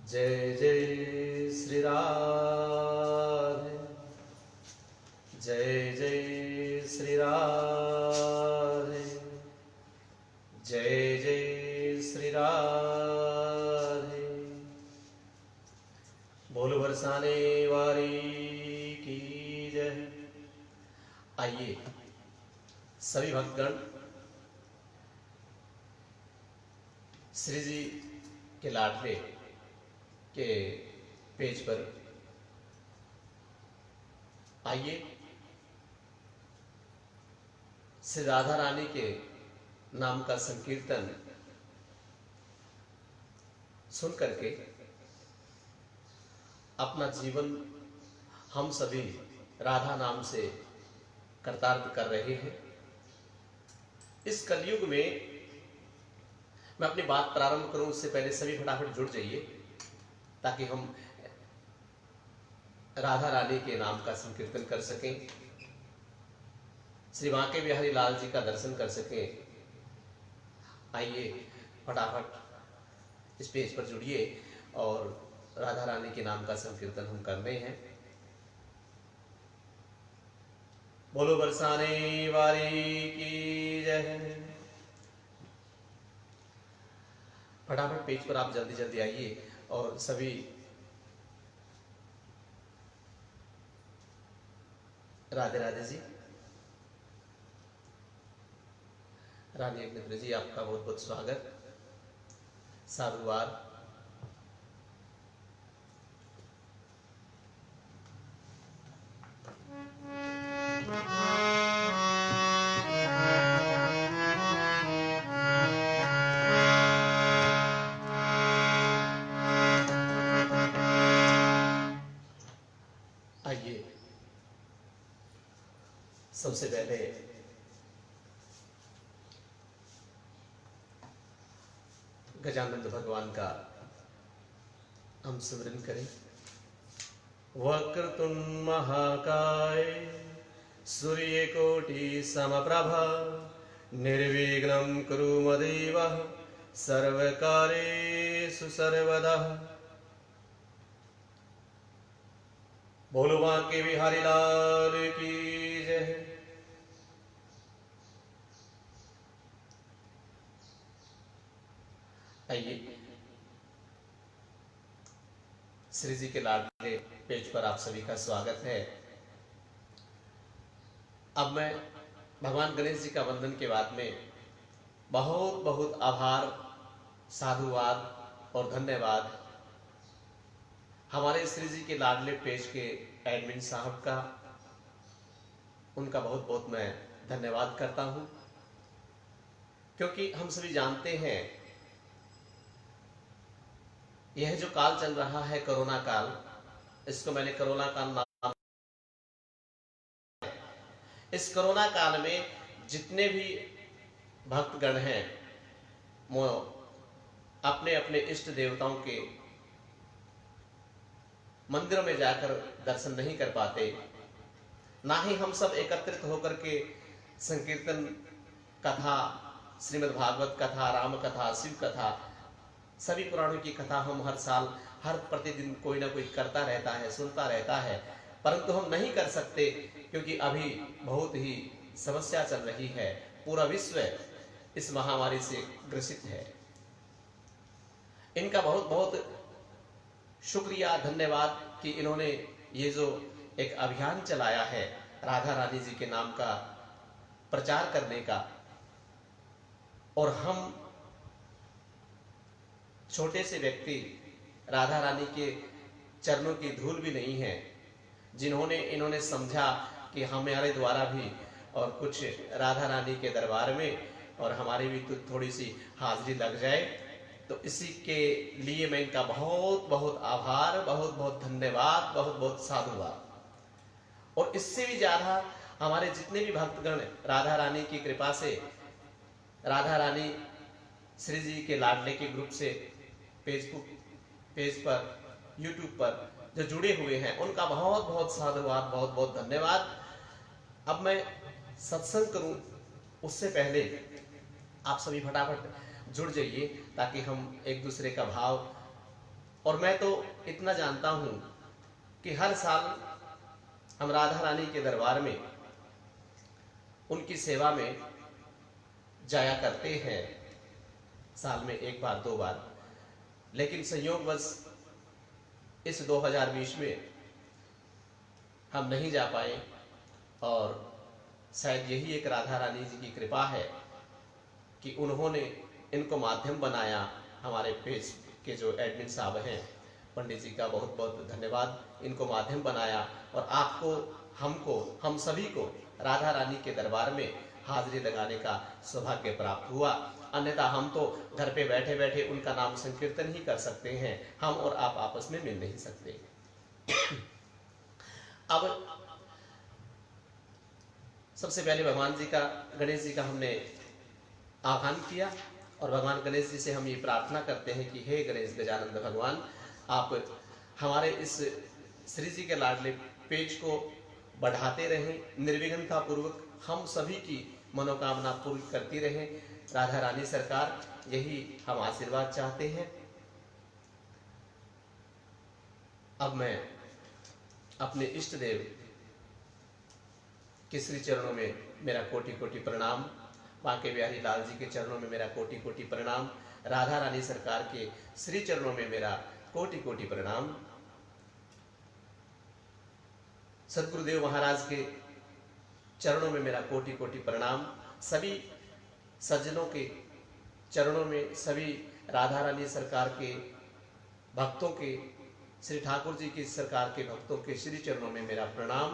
जय जय श्री राधे, जय जय श्री राधे, जय जय श्री राधे। बोल बरसाने वाली की जय। आइए सभी भक्तगण श्री जी के लाडले के पेज पर आइए श्री राधा रानी के नाम का संकीर्तन सुन करके अपना जीवन हम सभी राधा नाम से कर्तार्थ कर रहे हैं। इस कलयुग में मैं अपनी बात प्रारंभ करूं उससे पहले सभी फटाफट जुड़ जाइए ताकि हम राधा रानी के नाम का संकीर्तन कर सकें, श्री बांके बिहारी लाल जी का दर्शन कर सकें। आइए फटाफट इस पेज पर जुड़िए और राधा रानी के नाम का संकीर्तन हम कर रहे हैं। बोलो बरसाने वाली की जय। फटाफट पेज पर आप जल्दी जल्दी आइए और सभी राधे राधे जी। रानी अग्नित्र जी आपका बहुत बहुत स्वागत, साधुवाद। आइए सबसे पहले गजानंद भगवान का हम स्मरण करें। वक्रतुंड महाकाय सूर्यकोटि समप्रभा निर्विघ्नं कुरु मदेव सर्वकार्येषु सर्वदा। बोलो बांके बिहारी लाल की जय। आइए श्री जी के लाडले पेज पर आप सभी का स्वागत है। अब मैं भगवान गणेश जी का वंदन के बाद में बहुत बहुत आभार, साधुवाद और धन्यवाद हमारे श्री जी के लाडले पेज के एडमिन साहब का, उनका बहुत बहुत मैं धन्यवाद करता हूं, क्योंकि हम सभी जानते हैं यह जो काल चल रहा है कोरोना काल, इसको मैंने कोरोना काल नाम। इस कोरोना काल में जितने भी भक्तगण हैं वो अपने अपने इष्ट देवताओं के मंदिरों में जाकर दर्शन नहीं कर पाते, ना ही हम सब एकत्रित होकर के संकीर्तन कथा, श्रीमद् भागवत कथा, राम कथा, शिव कथा, सभी पुराणों की कथा हम हर साल हर प्रतिदिन कोई ना कोई करता रहता है, सुनता रहता है, परंतु हम नहीं कर सकते क्योंकि अभी बहुत ही समस्या चल रही है। पूरा विश्व इस महामारी से ग्रसित है। इनका बहुत बहुत शुक्रिया, धन्यवाद कि इन्होंने ये जो एक अभियान चलाया है राधा रानी जी के नाम का प्रचार करने का, और हम छोटे से व्यक्ति राधा रानी के चरणों की धूल भी नहीं है, जिन्होंने इन्होंने समझा कि हमारे द्वारा भी और कुछ राधा रानी के दरबार में और हमारी भी तो थोड़ी सी हाजिरी लग जाए, तो इसी के लिए मैं इनका बहुत बहुत आभार, बहुत बहुत धन्यवाद, बहुत बहुत साधुवाद। और इससे भी ज्यादा हमारे जितने भी भक्तगण राधा रानी की कृपा से राधा रानी श्री जी के लाडले के ग्रुप से फेसबुक पेज पर, यूट्यूब पर जो जुड़े हुए हैं, उनका बहुत बहुत साधुवाद, बहुत बहुत धन्यवाद। अब मैं सत्संग करूं उससे पहले आप सभी फटाफट जुड़ जाइए ताकि हम एक दूसरे का भाव और मैं तो इतना जानता हूं कि हर साल हम राधा रानी के दरबार में उनकी सेवा में जाया करते हैं, साल में एक बार दो बार। लेकिन संयोगवश इस 2020 में हम नहीं जा पाए, और शायद यही एक राधा रानी जी की कृपा है कि उन्होंने इनको माध्यम बनाया। हमारे पेज के जो एडमिन साहब हैं, पंडित जी का बहुत बहुत धन्यवाद, इनको माध्यम बनाया और आपको, हमको, हम सभी को राधा रानी के दरबार में हाजिरी लगाने का सौभाग्य प्राप्त हुआ। अन्यथा हम तो घर पे बैठे बैठे उनका नाम संकीर्तन ही कर सकते हैं, हम और आप आपस में मिल नहीं सकते। अब सबसे पहले भगवान जी का, गणेश जी का हमने आह्वान किया और भगवान गणेश जी से हम ये प्रार्थना करते हैं कि हे गणेश गजानंद भगवान, आप हमारे इस श्री जी के लाडले पेज को बढ़ाते रहें, निर्विघ्नता पूर्वक हम सभी की मनोकामना पूर्ण करती रहे राधा रानी सरकार, यही हम आशीर्वाद चाहते हैं। अब मैं अपने इष्ट देव के श्री चरणों में मेरा कोटि कोटि प्रणाम, बांके बिहारी लाल जी के चरणों में मेरा कोटि कोटि प्रणाम, राधा रानी सरकार के श्री चरणों में मेरा कोटि कोटि प्रणाम, सदगुरुदेव महाराज के चरणों में मेरा कोटि कोटि प्रणाम, सभी सज्जनों के चरणों में, सभी राधा रानी सरकार के भक्तों के, श्री ठाकुर जी की सरकार के भक्तों के श्री चरणों में मेरा प्रणाम।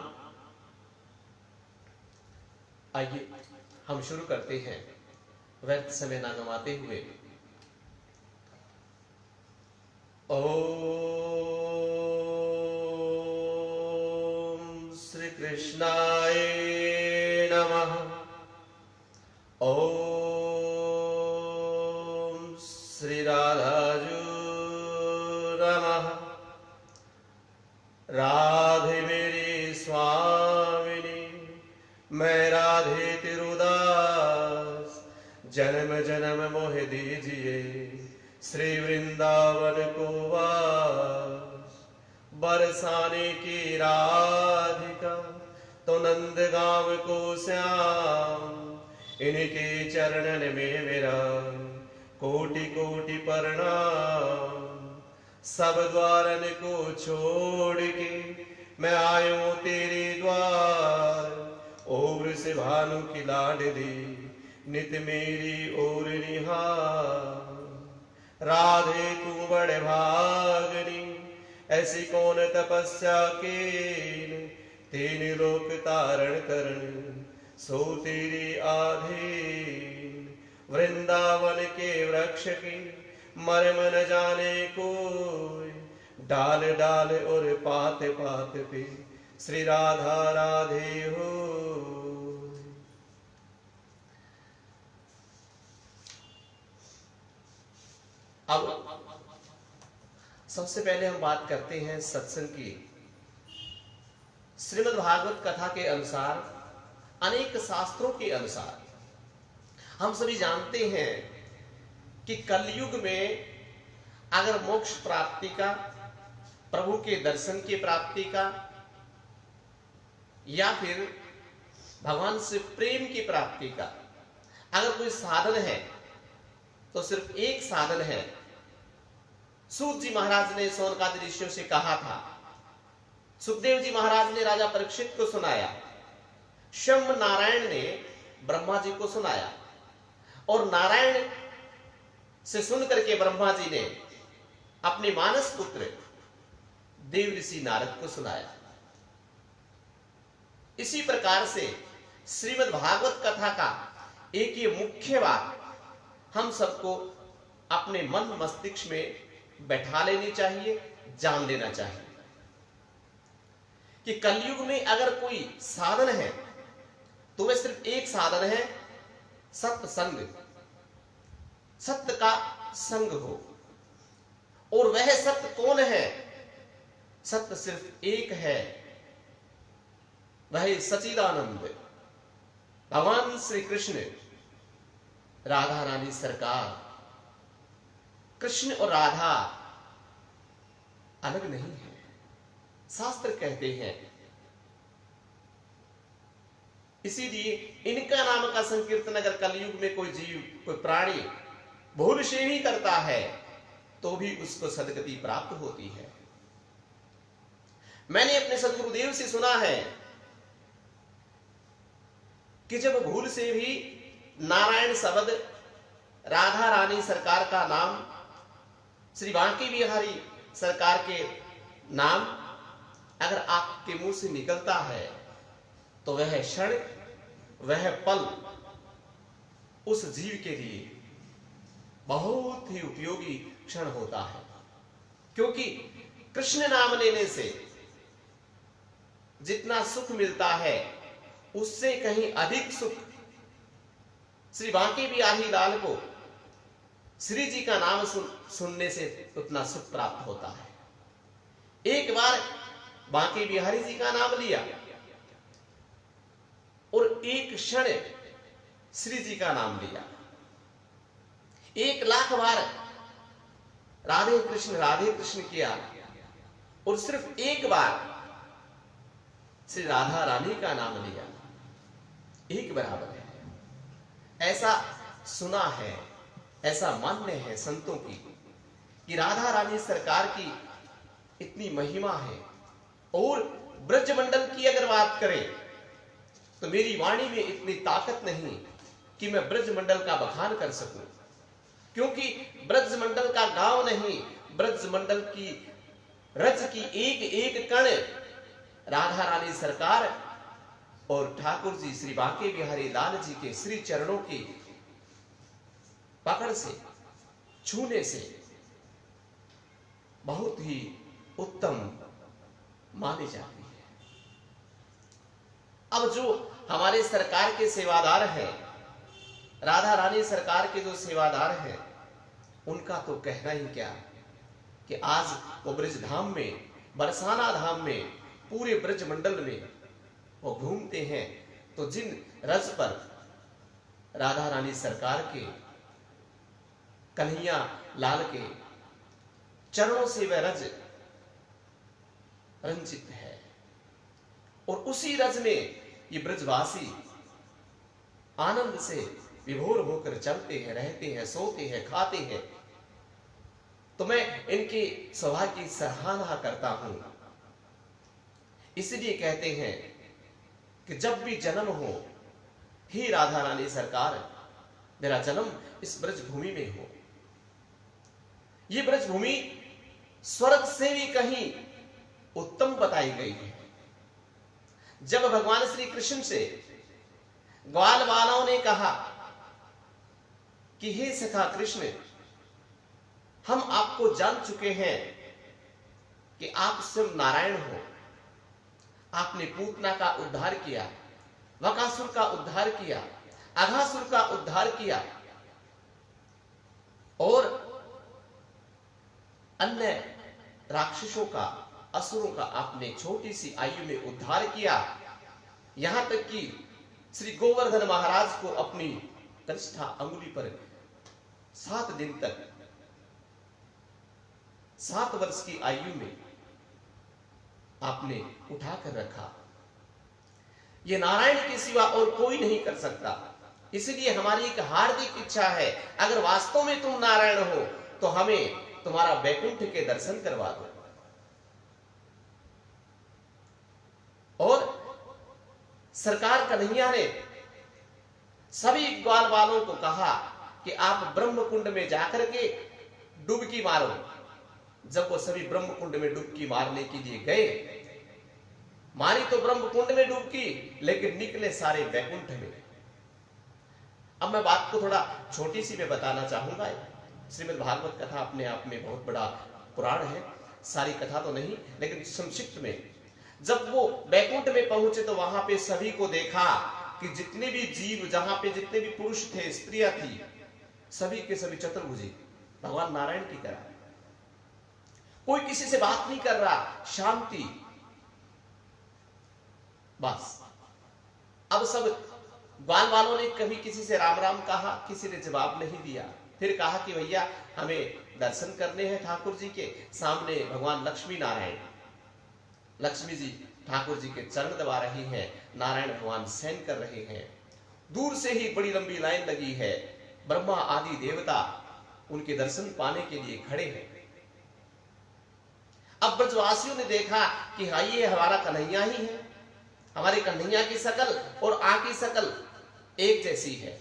आइए हम शुरू करते हैं, व्यर्थ समय ना गंवाते हुए। ओम श्री कृष्णाय नमः। ओम श्री राधाजू नमः। राधे मेरी स्वामिनी, मैं राधे तिरुदास, जन्म जन्म मोह दीजिए श्री वृंदावन को वास। बरसाने की राधिका तो नंद गांव को श्याम, इनके चरणन में मेरा कोटि कोटि प्रणाम। सब द्वारन को छोड़ के मैं आयो तेरे द्वार, और से भानु की लाडली नित मेरी ओर निहार। राधे तू बड़े भागनी, ऐसी कौन तपस्या के, तीन लोक तारण करण सो तेरी आधीन। वृंदावन के वृक्ष की मर्म न जाने कोई, डाल डाल और पात पात पे श्री राधा राधे हो। अब सबसे पहले हम बात करते हैं सत्संग की। श्रीमद् भागवत कथा के अनुसार, अनेक शास्त्रों के अनुसार हम सभी जानते हैं कि कलयुग में अगर मोक्ष प्राप्ति का, प्रभु के दर्शन की प्राप्ति का, या फिर भगवान से प्रेम की प्राप्ति का अगर कोई साधन है तो सिर्फ एक साधन है। सूत जी महाराज ने सौनकादि ऋषियों से कहा था, सुखदेव जी महाराज ने राजा परीक्षित को सुनाया, शम्भ नारायण ने ब्रह्मा जी को सुनाया, और नारायण से सुनकर के ब्रह्मा जी ने अपने मानस पुत्र देव ऋषि नारद को सुनाया। इसी प्रकार से श्रीमद् भागवत कथा का एक ये मुख्य बात हम सबको अपने मन मस्तिष्क में बैठा लेनी चाहिए, जान लेना चाहिए कि कलयुग में अगर कोई साधन है तो वह सिर्फ एक साधन है, सत्संग, सत्य का संग हो। और वह सत्य कौन है? सत्य सिर्फ एक है, वह सच्चिदानंद भगवान श्री कृष्ण, राधा रानी सरकार। कृष्ण और राधा अलग नहीं है। शास्त्र कहते हैं, इसीलिए इनका नाम का संकीर्तन अगर कलयुग में कोई जीव, कोई प्राणी भूल से भी करता है तो भी उसको सदगति प्राप्त होती है। मैंने अपने सदगुरुदेव से सुना है कि जब भूल से भी नारायण शब्द, राधा रानी सरकार का नाम, श्री बांके बिहारी सरकार के नाम अगर आपके मुंह से निकलता है तो वह क्षण, वह पल उस जीव के लिए बहुत ही उपयोगी क्षण होता है। क्योंकि कृष्ण नाम लेने से जितना सुख मिलता है उससे कहीं अधिक सुख श्री बांके बिहारी लाल को श्री जी का नाम सुनने से उतना सुख प्राप्त होता है। एक बार बांके बिहारी जी का नाम लिया और एक क्षण श्री जी का नाम लिया, 1,00,000 बार राधे कृष्ण किया और सिर्फ एक बार श्री राधा रानी का नाम लिया, एक बराबर है। ऐसा सुना है, ऐसा मान्य है संतों की कि राधा रानी सरकार की इतनी महिमा है। और ब्रजमंडल की अगर बात करें तो मेरी वाणी में इतनी ताकत नहीं कि मैं ब्रजमंडल का बखान कर सकूं, क्योंकि ब्रजमंडल का गांव नहीं, ब्रजमंडल की रज की एक एक कण राधा रानी सरकार और ठाकुर जी श्री बांके बिहारी लाल जी के श्री चरणों की पकड़ से, छूने से बहुत ही उत्तम मानी जाती है। अब जो हमारे सरकार के सेवादार हैं, राधा रानी सरकार के जो सेवादार हैं, उनका तो कहना ही क्या कि आज वो ब्रज धाम में, बरसाना धाम में, पूरे ब्रज मंडल में वो घूमते हैं तो जिन रज पर राधा रानी सरकार के, कन्हैया लाल के चरणों से वह रज रंजित है और उसी रज में ये ब्रजवासी आनंद से विभोर होकर चलते हैं, रहते हैं, सोते हैं, खाते हैं। तो मैं इनकी स्वभाव की सराहना करता हूं। इसलिए कहते हैं कि जब भी जन्म हो, ही राधा रानी सरकार मेरा जन्म इस ब्रजभूमि में हो। ये ब्रजभूमि स्वर्ग से भी कहीं उत्तम बताई गई है। जब भगवान श्री कृष्ण से ग्वाल वालों ने कहा कि हे सखा कृष्ण, हम आपको जान चुके हैं कि आप स्वयं नारायण हो, आपने पूतना का उद्धार किया, वकासुर का उद्धार किया, अघासुर का उद्धार किया और अन्य राक्षसों का, असुरों का आपने छोटी सी आयु में उद्धार किया। यहां तक कि श्री गोवर्धन महाराज को अपनी कनिष्ठा अंगुली पर 7 दिन तक, 7 वर्ष की आयु में आपने उठाकर रखा। ये नारायण के सिवा और कोई नहीं कर सकता। इसलिए हमारी एक हार्दिक इच्छा है, अगर वास्तव में तुम नारायण हो तो हमें तुम्हारा वैकुंठ के दर्शन करवा दो। और सरकार कन्हैया ने सभी ग्वाल वालों को कहा कि आप ब्रह्म कुंड में जाकर के डुबकी मारो। जब वो सभी ब्रह्म कुंड में डुबकी मारने के लिए गए, मारी तो ब्रह्म कुंड में डुबकी, लेकिन निकले सारे वैकुंठ में। अब मैं बात को थोड़ा छोटी सी में बताना चाहूंगा। श्रीमद् भागवत कथा अपने आप में बहुत बड़ा पुराण है, सारी कथा तो नहीं, लेकिन संक्षिप्त में जब वो वैकुंठ में पहुंचे तो वहां पे सभी को देखा कि जितने भी जीव, जहां पे जितने भी पुरुष थे, स्त्रियां थी, सभी के सभी चतुर्भुजी भगवान नारायण की तरह। कोई किसी से बात नहीं कर रहा, शांति बस। अब सब ग्वाल वालों ने कभी किसी से राम राम कहा, किसी ने जवाब नहीं दिया। फिर कहा कि भैया हमें दर्शन करने हैं ठाकुर जी के। सामने भगवान लक्ष्मी नारायण, लक्ष्मी जी ठाकुर जी के चरण दबा रही हैं, नारायण भगवान शयन कर रहे हैं। दूर से ही बड़ी लंबी लाइन लगी है, ब्रह्मा आदि देवता उनके दर्शन पाने के लिए खड़े हैं। अब ब्रजवासियों ने देखा कि हाँ ये हमारा कन्हैया ही है, हमारे कन्हैया की शकल और आँख की शकल एक जैसी है,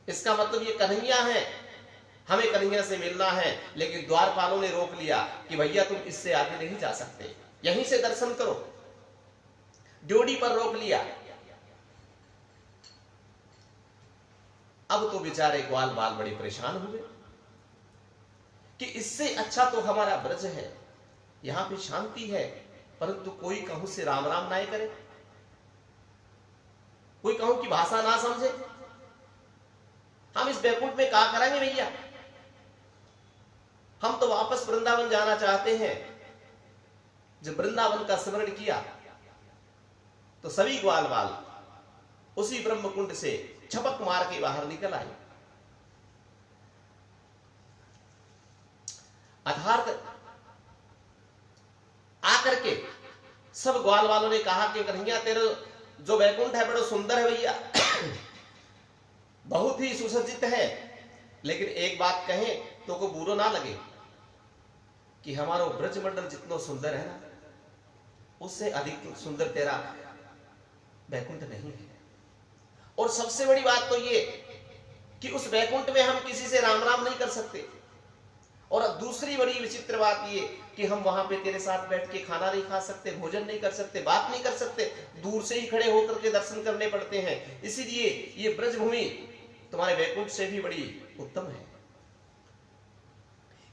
इसका मतलब ये कन्हैया है, हमें कन्हैया से मिलना है। लेकिन द्वारपालों ने रोक लिया कि भैया तुम इससे आगे नहीं जा सकते, यहीं से दर्शन करो। ड्योढ़ी पर रोक लिया। अब तो बेचारे ग्वाल बाल बड़े परेशान हुए कि इससे अच्छा तो हमारा ब्रज है, यहां पे शांति है, परंतु कोई कहूं से राम राम ना करे, कोई कहूं की भाषा ना समझे, हम इस बैकुंठ में क्या करेंगे भैया, हम तो वापस वृंदावन जाना चाहते हैं। जब वृंदावन का स्मरण किया तो सभी ग्वाल बाल उसी ब्रह्मकुंड से छपक मार के बाहर निकल आए। अर्थात आकर के सब ग्वाल वालों ने कहा कि कन्हैया तेरा जो बैकुंठ है बड़ा सुंदर है भैया, बहुत ही सुसज्जित है, लेकिन एक बात कहें तो को बुरो ना लगे कि हमारा ब्रजमंडल जितना सुंदर है ना, उससे अधिक सुंदर तेरा बैकुंठ नहीं है। और सबसे बड़ी बात तो ये कि उस बैकुंठ में हम किसी से राम राम नहीं कर सकते। और दूसरी बड़ी विचित्र बात ये कि हम वहां पे तेरे साथ बैठ के खाना नहीं खा सकते, भोजन नहीं कर सकते, बात नहीं कर सकते, दूर से ही खड़े होकर के दर्शन करने पड़ते हैं। इसीलिए ये ब्रजभूमि तुम्हारे बैकुंठ से भी बड़ी उत्तम है।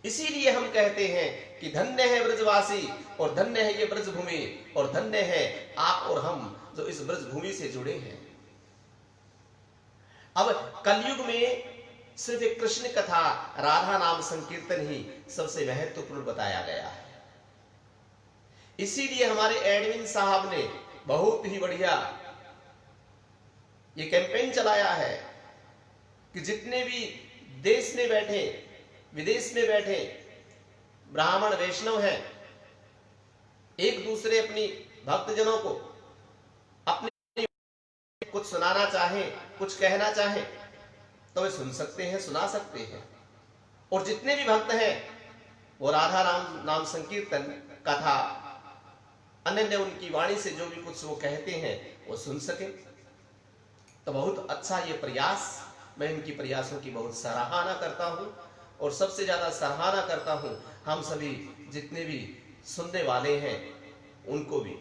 इसीलिए हम कहते हैं कि धन्य है ब्रजवासी और धन्य है ये ब्रजभूमि और धन्य है आप और हम जो इस ब्रजभूमि से जुड़े हैं। अब कलयुग में सिर्फ एक कृष्ण कथा, राधा नाम संकीर्तन ही सबसे महत्वपूर्ण बताया गया है। इसीलिए हमारे एडमिन साहब ने बहुत ही बढ़िया ये कैंपेन चलाया है कि जितने भी देश में बैठे, विदेश में बैठे ब्राह्मण वैष्णव हैं, एक दूसरे अपनी भक्तजनों को अपने कुछ सुनाना चाहें, कुछ कहना चाहें तो वे सुन सकते हैं, सुना सकते हैं। और जितने भी भक्त हैं वो राधा नाम संकीर्तन कथा अन्य उनकी वाणी से जो भी कुछ वो कहते हैं वो सुन सके। तो बहुत अच्छा ये प्रयास, मैं इनकी प्रयासों की बहुत सराहना करता हूं और सबसे ज्यादा सराहना करता हूं हम सभी जितने भी सुनने वाले हैं उनको भी।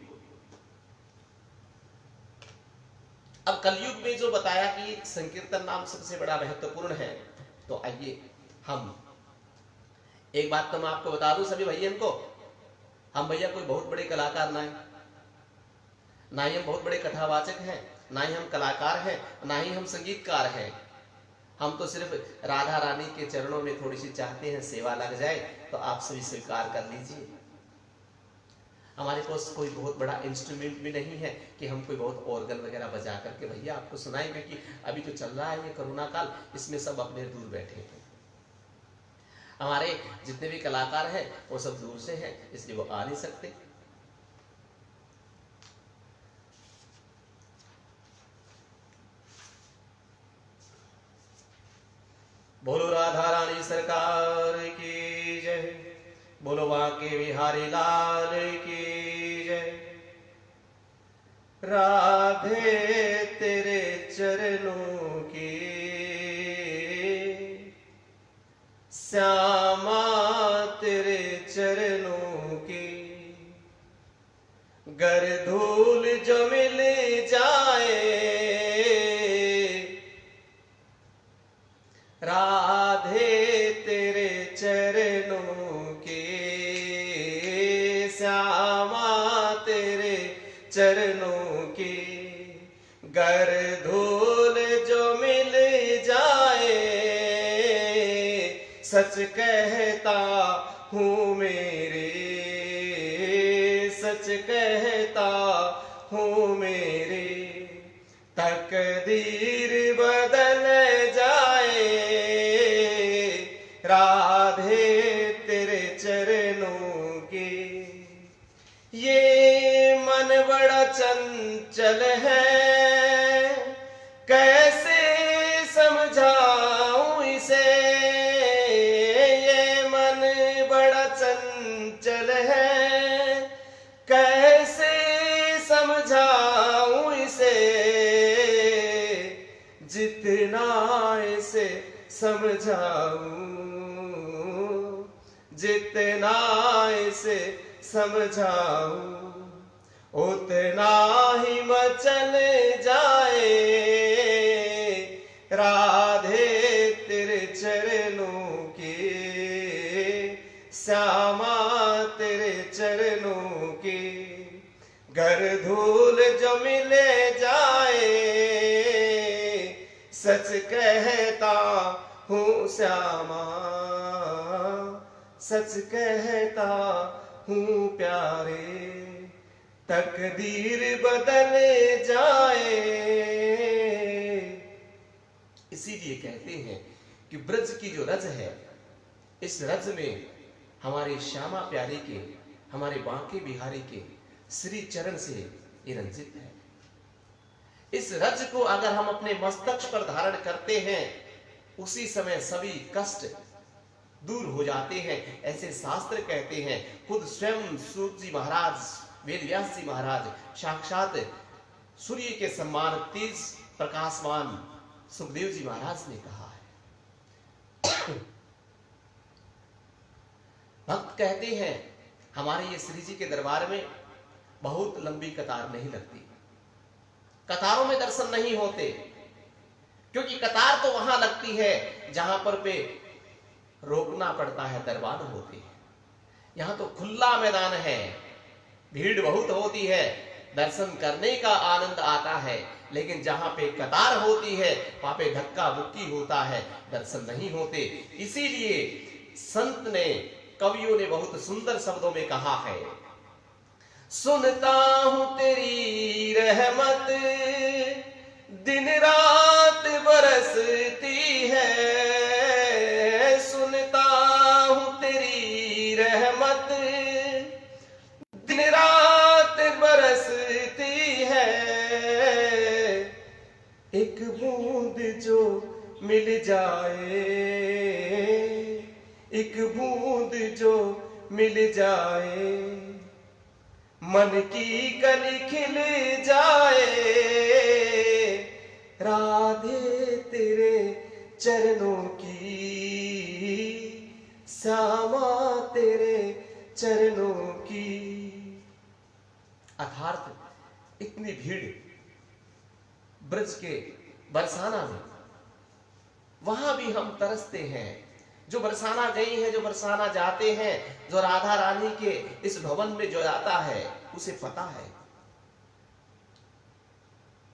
अब कलयुग में जो बताया कि संकीर्तन नाम सबसे बड़ा महत्वपूर्ण है, तो आइए हम एक बात तो मैं आपको बता दूं सभी भैया को, हम भैया कोई बहुत बड़े कलाकार ना ही हम बहुत बड़े कथावाचक हैं, ना ही हम कलाकार हैं, ना ही हम संगीतकार हैं। हम तो सिर्फ राधा रानी के चरणों में थोड़ी सी चाहते हैं सेवा लग जाए, तो आप सभी स्वीकार कर लीजिए। हमारे पास कोई बहुत बड़ा इंस्ट्रूमेंट भी नहीं है कि हम कोई बहुत ऑर्गन वगैरह बजा करके भैया आपको सुनाएंगे कि अभी जो चल रहा है ये कोरोना काल, इसमें सब अपने दूर बैठे हैं। हमारे जितने भी कलाकार हैं वो सब दूर से हैं, इसलिए वो आ नहीं सकते। बोलो राधा रानी सरकार की जय, बोलो बांके बिहारी लाल की जय। राधे तेरे चरणों की, श्यामा तेरे चरणों की, गर धूल जो मिल जाए राधे तेरे चरणों के, श्यामा तेरे चरणों की, गर धूल जो मिल जाए सच कहता हूँ मेरे, सच कहता हूँ मेरे, तकदीर बदल जाए तेरे चरणों के। ये मन बड़ा चंचल है, कैसे समझाऊं इसे। ये मन बड़ा चंचल है, कैसे समझाऊं इसे। जितना इसे समझाऊं, जितना इसे समझाऊं, उतना ही मचल जाए। राधे तेरे चरणों के, श्यामा तेरे चरणों के। घर धूल जो मिले जाए, सच कहता हूँ श्यामा, सच कहता हूँ प्यारे। तकदीर बदल जाए। इसीलिए कहते हैं कि ब्रज की जो रज है, इस रज में हमारे श्यामा प्यारे के, हमारे बांके बिहारी के श्री चरण से ये रंजित है। इस रज को अगर हम अपने मस्तक पर धारण करते हैं, उसी समय सभी कष्ट दूर हो जाते हैं। ऐसे शास्त्र कहते हैं। खुद स्वयं सूत जी महाराज, वेदव्यास जी महाराज, साक्षात सूर्य के समान तेज प्रकाशमान सुखदेव जी महाराज ने कहा है। भक्त कहते हैं हमारे ये श्री जी के दरबार में बहुत लंबी कतार नहीं लगती, कतारों में दर्शन नहीं होते, क्योंकि कतार तो वहां लगती है जहां पर पे रोकना पड़ता है, दरबार होते हैं। यहां तो खुला मैदान है, भीड़ बहुत होती है, दर्शन करने का आनंद आता है। लेकिन जहां पे कतार होती है वहां पे धक्का बुक्की होता है, दर्शन नहीं होते। इसीलिए संत ने, कवियों ने बहुत सुंदर शब्दों में कहा है, सुनता हूं तेरी रहमत दिन रात बरसती है। सुनता हूं तेरी रहमत दिन रात बरसती है। एक बूंद जो मिल जाए, एक बूंद जो मिल जाए, मन की कली खिल जाए। राधे तेरे चरणों की, श्यामा तेरे चरणों की। अर्थात इतनी भीड़ ब्रज के बरसाना में, वहां भी हम तरसते हैं। जो बरसाना गई है, जो बरसाना जाते हैं, जो राधा रानी के इस भवन में जो जाता है, उसे पता है।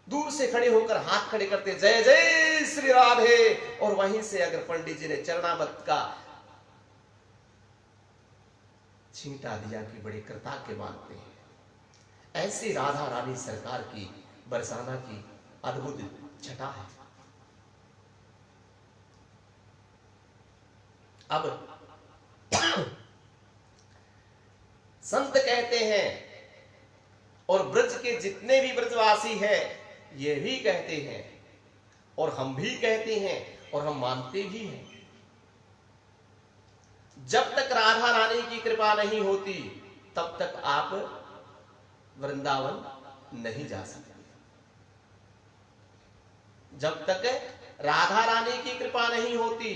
दूर से खड़े होकर हाथ खड़े करते जय जय श्री राधे, और वहीं से अगर पंडित जी ने चरणामृत का छींटा दिया कि बड़े कृतज्ञ मानते हैं। ऐसी राधा रानी सरकार की बरसाना की अद्भुत छटा है। अब संत कहते हैं, और ब्रज के जितने भी ब्रजवासी हैं ये भी कहते हैं, और हम भी कहते हैं, और हम मानते भी हैं, जब तक राधा रानी की कृपा नहीं होती तब तक आप वृंदावन नहीं जा सकते। जब तक राधा रानी की कृपा नहीं होती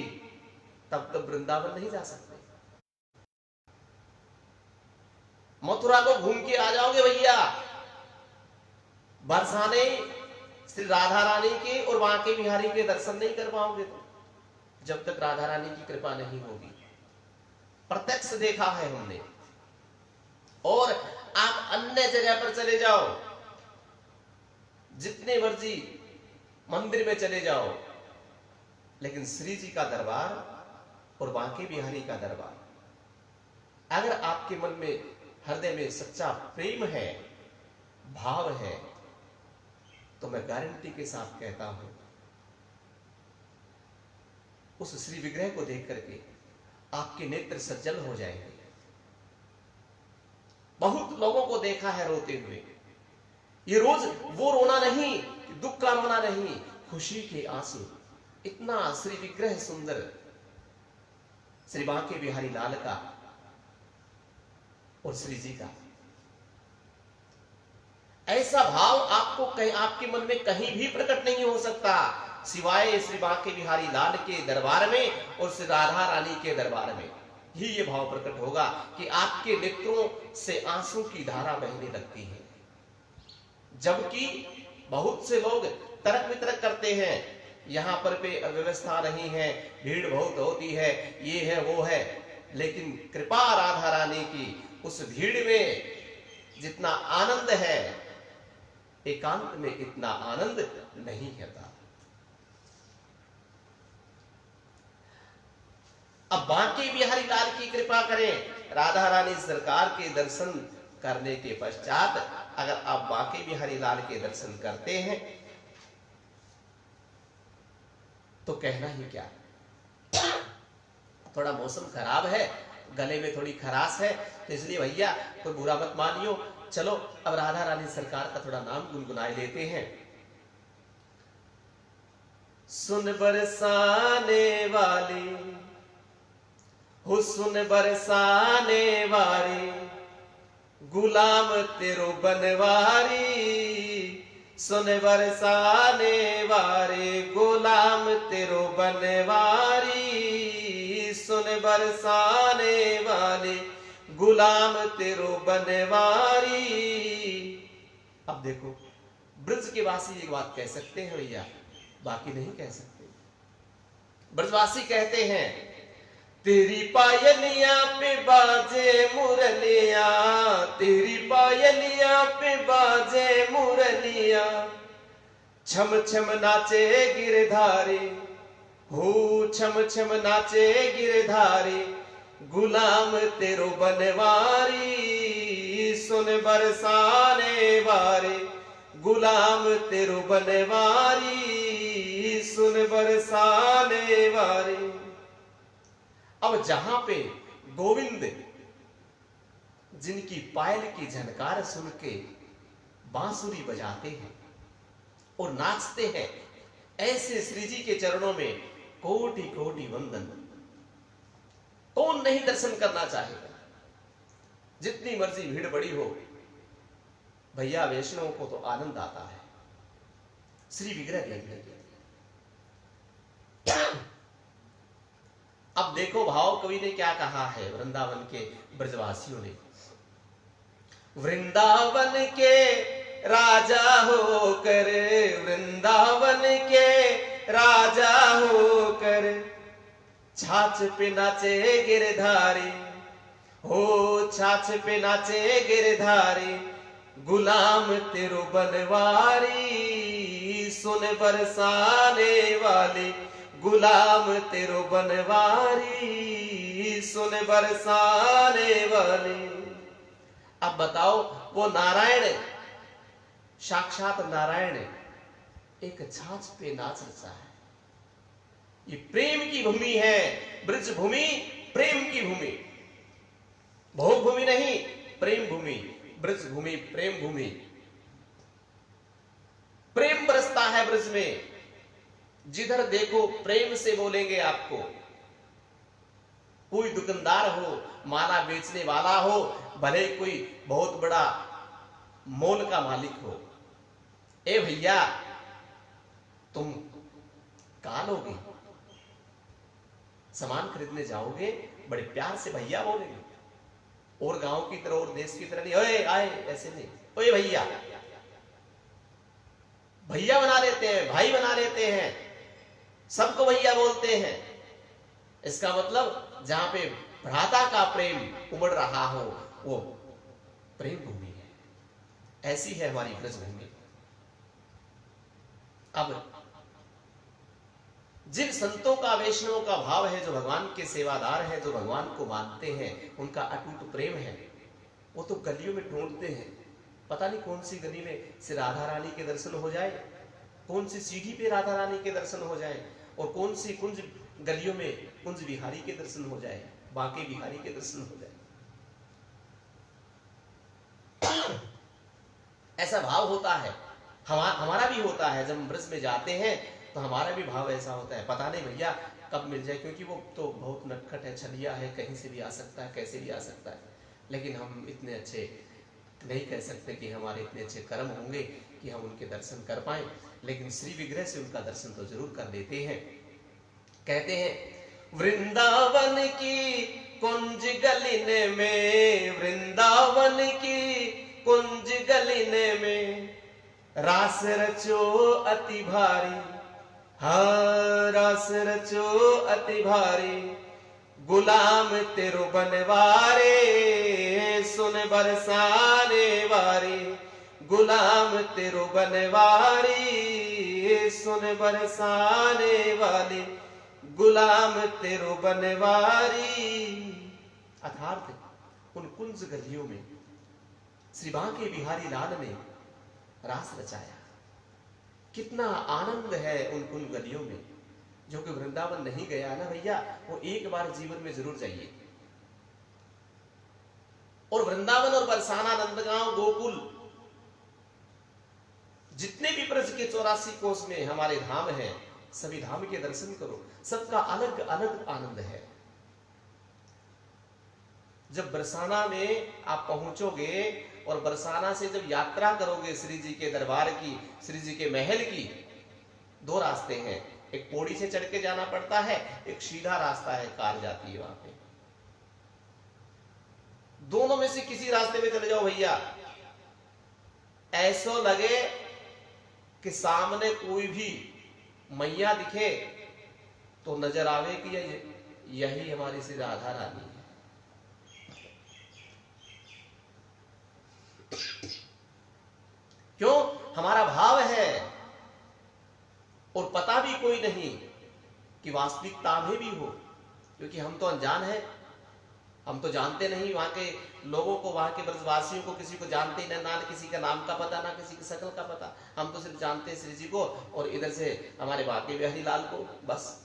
तब तक वृंदावन नहीं जा सकते। मथुरा को घूम के आ जाओगे भैया, बरसाने श्री राधा रानी के और बांके बिहारी के दर्शन नहीं कर पाओगे तो, जब तक राधा रानी की कृपा नहीं होगी। प्रत्यक्ष देखा है हमने। और आप अन्य जगह पर चले जाओ, जितने मर्जी मंदिर में चले जाओ, लेकिन श्री जी का दरबार और बांके बिहारी का दरबार, अगर आपके मन में, हृदय में सच्चा प्रेम है, भाव है, तो मैं गारंटी के साथ कहता हूं, उस श्री विग्रह को देख करके आपके नेत्र सज्जल हो जाएंगे। बहुत लोगों को देखा है रोते हुए। ये रोज वो रोना नहीं, दुख का रोना नहीं, खुशी के आंसू। इतना श्री विग्रह सुंदर श्री बांके बिहारी लाल का और श्री जी का ऐसा भाव आपको कहीं आपके मन में कहीं भी प्रकट नहीं हो सकता सिवाय श्री बांके बिहारी लाल के दरबार में और श्री राधा रानी के दरबार में ही ये भाव प्रकट होगा कि आपके नेत्रों से आंसू की धारा बहने लगती है। जबकि बहुत से लोग तर्क वितर्क करते हैं, यहां पर पे अव्यवस्था नहीं है, भीड़ बहुत होती है, ये है वो है, लेकिन कृपा राधा रानी की उस भीड़ में जितना आनंद है एकांत में इतना आनंद नहीं होता। अब बांके बिहारी लाल की कृपा करें, राधा रानी सरकार के दर्शन करने के पश्चात अगर आप बांके बिहारी लाल के दर्शन करते हैं तो कहना ही क्या। थोड़ा मौसम खराब है, गले में थोड़ी खराश है, तो इसलिए भैया कोई बुरा मत मानियो। चलो अब राधा रानी सरकार का थोड़ा नाम गुनगुनाए लेते हैं। सुन बरसाने वाली हो, सुन बरसाने वाली, गुलाम तेरो बनवारी, सुन बरसाने वारे गुलाम तेरो बनवारी, सुन बरसाने वाले गुलाम तेरो बनवारी। अब देखो ब्रज के वासी एक बात कह सकते हैं भैया, बाकी नहीं कह सकते। ब्रजवासी कहते हैं तेरी पायलिया पे बाजे मुरलिया, तेरी पायलिया पे बाजे मुरलिया, छम छम नाचे गिरधारी, हो छम छम नाचे गिरधारी, गुलाम तेरो बनवारी, सुन बरसाने वारे गुलाम तेरो बनवारी, सुन बरसाने वारे। अब जहां पे गोविंद जिनकी पायल की झनकार सुन के बांसुरी बजाते हैं और नाचते हैं, ऐसे श्री जी के चरणों में कोटि कोटि वंदन। कौन नहीं दर्शन करना चाहेगा? जितनी मर्जी भीड़ बड़ी हो, भैया वैष्णव को तो आनंद आता है श्री विग्रह देखने के। अब देखो भाव कवि ने क्या कहा है वृंदावन के ब्रजवासियों ने। वृंदावन के राजा होकर, वृंदावन के राजा होकर, छाछ पे नाचे गिरधारी, हो छाछ पे नाचे गिरधारी, गुलाम तेरो बनवारी, सुन बरसाने वाले गुलाम तेरो बनवारी, सुन बरसाने वाले। अब बताओ वो नारायण, साक्षात नारायण एक छाछ पे नाच रहा है। ये प्रेम की भूमि है, ब्रज भूमि प्रेम की भूमि, भोग भूमि नहीं, प्रेम भूमि, ब्रज भूमि प्रेम भूमि। प्रेम बरसता है ब्रज में, जिधर देखो प्रेम से बोलेंगे आपको। कोई दुकानदार हो, माला बेचने वाला हो, भले कोई बहुत बड़ा मॉल का मालिक हो, ए भैया तुम कहां लोगे? सामान खरीदने जाओगे, बड़े प्यार से भैया बोलेंगे, और गांव की तरह और देश की तरह नहीं, ओए आए ऐसे नहीं, ओए भैया। भैया बना लेते हैं, भाई बना लेते हैं, सबको भैया बोलते हैं। इसका मतलब जहां पे भ्राता का प्रेम उमड़ रहा हो वो प्रेम भूमि है। ऐसी है हमारी ब्रज भूमि। अब जिन संतों का वैष्णव का भाव है, जो भगवान के सेवादार हैं, जो भगवान को मानते हैं, उनका अटूट प्रेम है, वो तो गलियों में ढूंढते हैं। पता नहीं कौन सी गली में से राधा रानी के दर्शन हो जाए, कौन सी सीढ़ी पे राधा रानी के दर्शन हो जाए, और कौन सी कुंज गलियों में कुंज बिहारी के दर्शन हो जाए। बांके बिहारी के दर्शन हो जाए। ऐसा भाव होता है, हमारा भी होता है। जब हम ब्रज में जाते हैं तो हमारा भी भाव ऐसा होता है, पता नहीं भैया कब मिल जाए, क्योंकि वो तो बहुत नटखट है, छलिया है, कहीं से भी आ सकता है, कैसे भी आ सकता है। लेकिन हम इतने अच्छे नहीं कह सकते कि हमारे इतने अच्छे कर्म होंगे कि हम उनके दर्शन कर पाए, लेकिन श्री विग्रह से उनका दर्शन तो जरूर कर लेते हैं। कहते हैं वृंदावन की कुंज गलिने में, वृंदावन की कुंज गलिने में रास रचो अति भारी, हाँ रास रचो अति भारी, गुलाम तेरो बनवारे सुन बरसाने वारी, गुलाम तेरो बनवारी सुन बरसाने वाली, गुलाम तेरो बनवारी। अर्थात उन कुंज गलियों में श्री बांके बिहारी लाल ने रास रचाया। कितना आनंद है उन कुंज गलियों में। जो कि वृंदावन नहीं गया ना भैया, वो एक बार जीवन में जरूर जाइए। और वृंदावन और बरसाना, नंदगांव, गोकुल, जितने भी ब्रज के 84 कोस में हमारे धाम हैं, सभी धाम के दर्शन करो। सबका अलग अलग आनंद है। जब बरसाना में आप पहुंचोगे और बरसाना से जब यात्रा करोगे श्री जी के दरबार की, श्री जी के महल की, 2 रास्ते हैं। एक पौड़ी से चढ़ के जाना पड़ता है, एक सीधा रास्ता है, कार जाती है वहां पे। दोनों में से किसी रास्ते में चले जाओ भैया, ऐसा लगे कि सामने कोई भी मैया दिखे तो नजर आवे कि यही हमारी श्री राधा रानी है। क्यों? हमारा भाव है और पता भी कोई नहीं कि वास्तविकता में भी हो, क्योंकि हम तो अनजान हैं। हम तो जानते नहीं वहां के लोगों को, वहां के ब्रजवासियों को, किसी को जानते ही ना किसी का नाम का पता, ना किसी की शक्ल का पता। हम तो सिर्फ जानते हैं श्री जी को और इधर से हमारे बांके बिहारी लाल को, बस।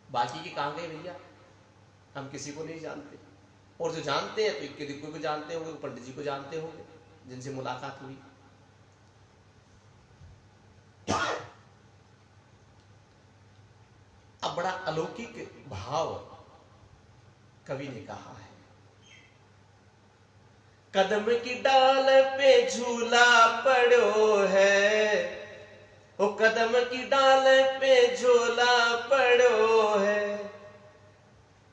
बाकी के कहां गए भैया? हम किसी को नहीं जानते। और जो जानते हैं तो इक्के दिक्कों को जानते होंगे, पंडित जी को जानते होंगे जिनसे मुलाकात हुई। अब बड़ा अलौकिक भाव कवि ने कहा है। कदम की डाल पे झूला पड़ो है, ओ कदम की डाल पे झूला पड़ो है,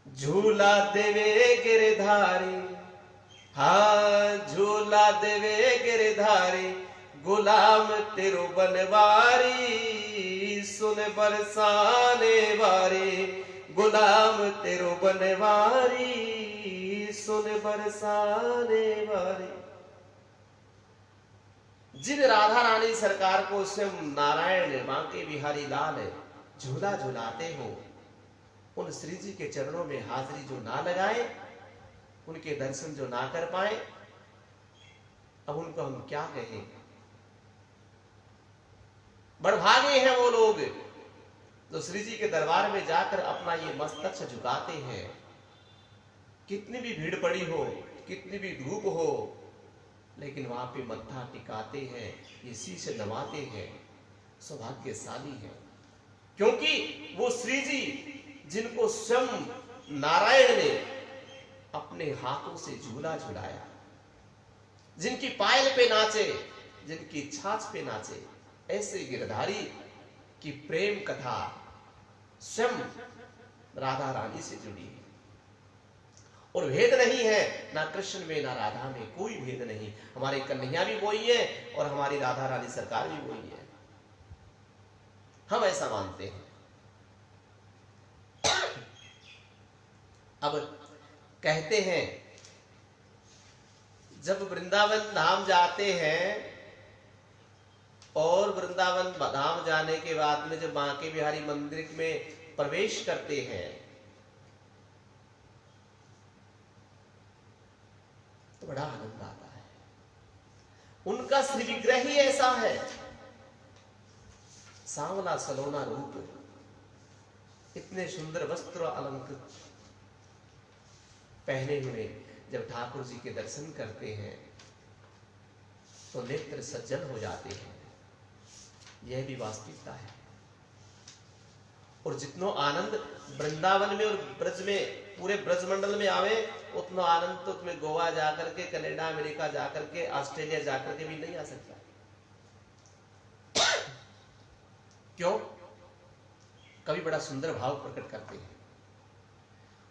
झूला देवे गिरधारी, हाँ झूला देवे गिरधारी, गुलाम तेरो बनवारी सुन बरसाने वारी, गुलाम तेरो बनवारी सुन बरसाने वारी। जिन राधा रानी सरकार को स्वयं नारायण बांके बिहारी लाल झूला झुलाते हो, उन श्री जी के चरणों में हाजिरी जो ना लगाए, उनके दर्शन जो ना कर पाए, अब उनको हम क्या कहें। बड़भागे हैं वो लोग जो श्री जी के दरबार में जाकर अपना ये मस्तक झुकाते हैं। कितनी भी भीड़ पड़ी हो, कितनी भी धूप हो, लेकिन वहां पे मत्था टिकाते हैं, ये शीश नवाते हैं, सौभाग्यशाली है। क्योंकि वो श्री जी जिनको स्वयं नारायण ने अपने हाथों से झूला झुलाया, जिनकी पायल पे नाचे, जिनकी छाछ पे नाचे, ऐसे गिरधारी की प्रेम कथा स्वयं राधा रानी से जुड़ी है। और भेद नहीं है ना कृष्ण में ना राधा में, कोई भेद नहीं। हमारे कन्हैया भी वही है और हमारी राधा रानी सरकार भी वही है, हम ऐसा मानते हैं। अब कहते हैं जब वृंदावन धाम जाते हैं और वृंदावन धाम जाने के बाद में जब बांके बिहारी मंदिर में प्रवेश करते हैं तो बड़ा आनंद आता है। उनका श्री विग्रह ही ऐसा है, सांवला सलोना रूप, इतने सुंदर वस्त्र अलंकृत, पहने हुए जब ठाकुर जी के दर्शन करते हैं तो नेत्र सज्जल हो जाते हैं। यह भी वास्तविकता है। और जितनो आनंद वृंदावन में और ब्रज में, पूरे ब्रजमंडल में आवे, उतना आनंद तो तुम्हें गोवा जाकर के, कनाडा, अमेरिका जाकर के, ऑस्ट्रेलिया जाकर के भी नहीं आ सकता। क्यों? कवि बड़ा सुंदर भाव प्रकट करते हैं।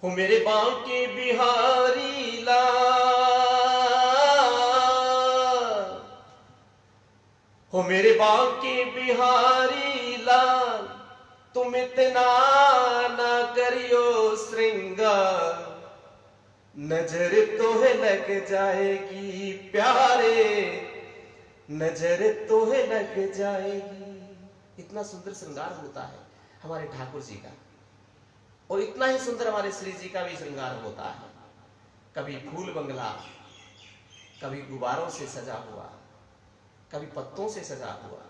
हो मेरे बांके बिहारी लाल, हो मेरे बांके बिहारी लाल, तुम इतना ना करियो श्रृंगार, नजर तोहे लग जाएगी प्यारे, नजर तोहे लग जाएगी। इतना सुंदर श्रृंगार होता है हमारे ठाकुर जी का, और इतना ही सुंदर हमारे श्री जी का भी श्रृंगार होता है। कभी फूल बंगला, कभी गुब्बारों से सजा हुआ, कभी पत्तों से सजा हुआ,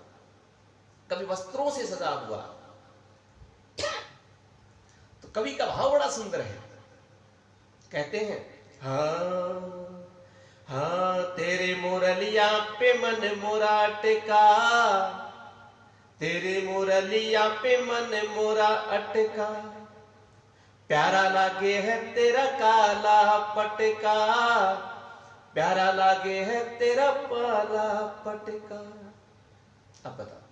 कभी वस्त्रों से सजा हुआ। तो कवि का भाव बड़ा सुंदर है। कहते हैं हाँ हाँ तेरे मुरलिया पे मन मोरा टिका, तेरे मुरलिया पे मन मोरा अटका, प्यारा लागे है तेरा काला पटका, प्यारा लागे है तेरा पाला पटका। अब बताओ,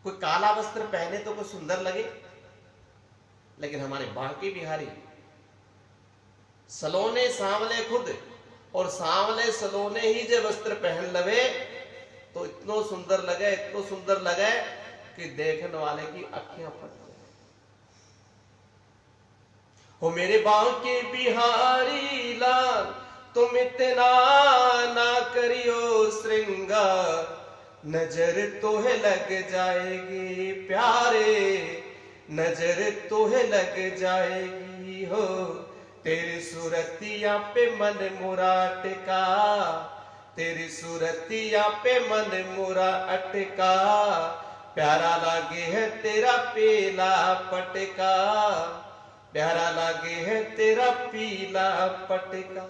कोई काला वस्त्र पहने तो कोई सुंदर लगे, लेकिन हमारे बांके बिहारी सलोने सांवले खुद, और सांवले सलोने ही जब वस्त्र पहन लवे तो इतनो सुंदर लगे, इतनो सुंदर लगे कि देखने वाले की अखियां फट जाए। हो मेरे बांके बिहारी लाल, तुम इतना ना करियो श्रृंगार, नजर तोहे लग जाएगी प्यारे, नजर तोहे लग जाएगी। हो तेरी सूरतिया पे मन मोरा अटका, तेरी सूरतिया पे मन मोरा अटका, प्यारा लागे है तेरा पीला पटका, प्यारा लागे है तेरा पीला पटका।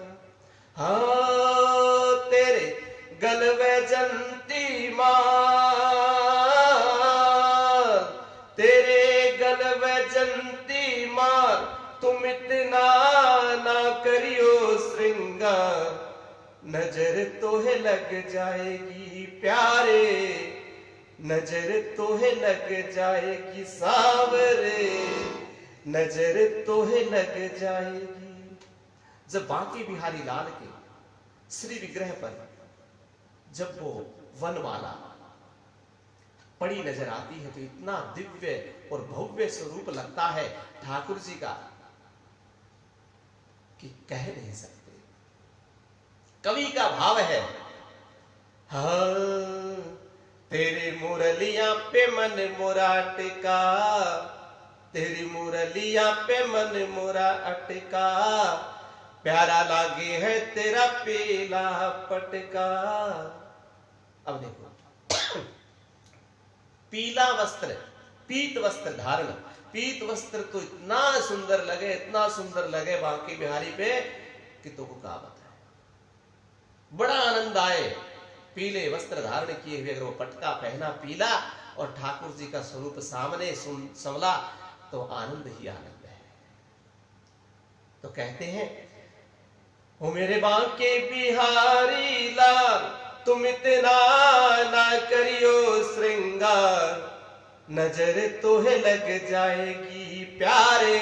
हाँ तेरे गलवे जंती मार, तेरे गलवे जंती मार, तुम इतना ना करियो श्रृंगार, नजर तोहे लग जाएगी प्यारे, नजर तोहे लग जाएगी सावरे, नजर तोहे लग जाएगी। जब बांके बिहारी लाल के श्री विग्रह पर जब वो वनमाला पड़ी नजर आती है तो इतना दिव्य और भव्य स्वरूप लगता है ठाकुर जी का कि कह नहीं सकते। कवि का भाव है हाँ तेरी मुरलिया पे मन मोरा टिका, तेरी मुरलिया पे मन मोरा अटका, प्यारा लागे है तेरा पीला पटका। अब देखो पीला वस्त्र, पीत वस्त्र धारण, पीत वस्त्र तो इतना सुंदर लगे, इतना सुंदर लगे बांके बिहारी पे कि तो को क्या बताए। बड़ा आनंद आए पीले वस्त्र धारण किए हुए, अगर वो पटका पहना पीला और ठाकुर जी का स्वरूप सामने संवला तो आनंद ही आनंद है। तो कहते हैं हो मेरे बांके बिहारी लाल, तुम इतना ना करियो श्रृंगार, नजर तोहे लग जाएगी प्यारे,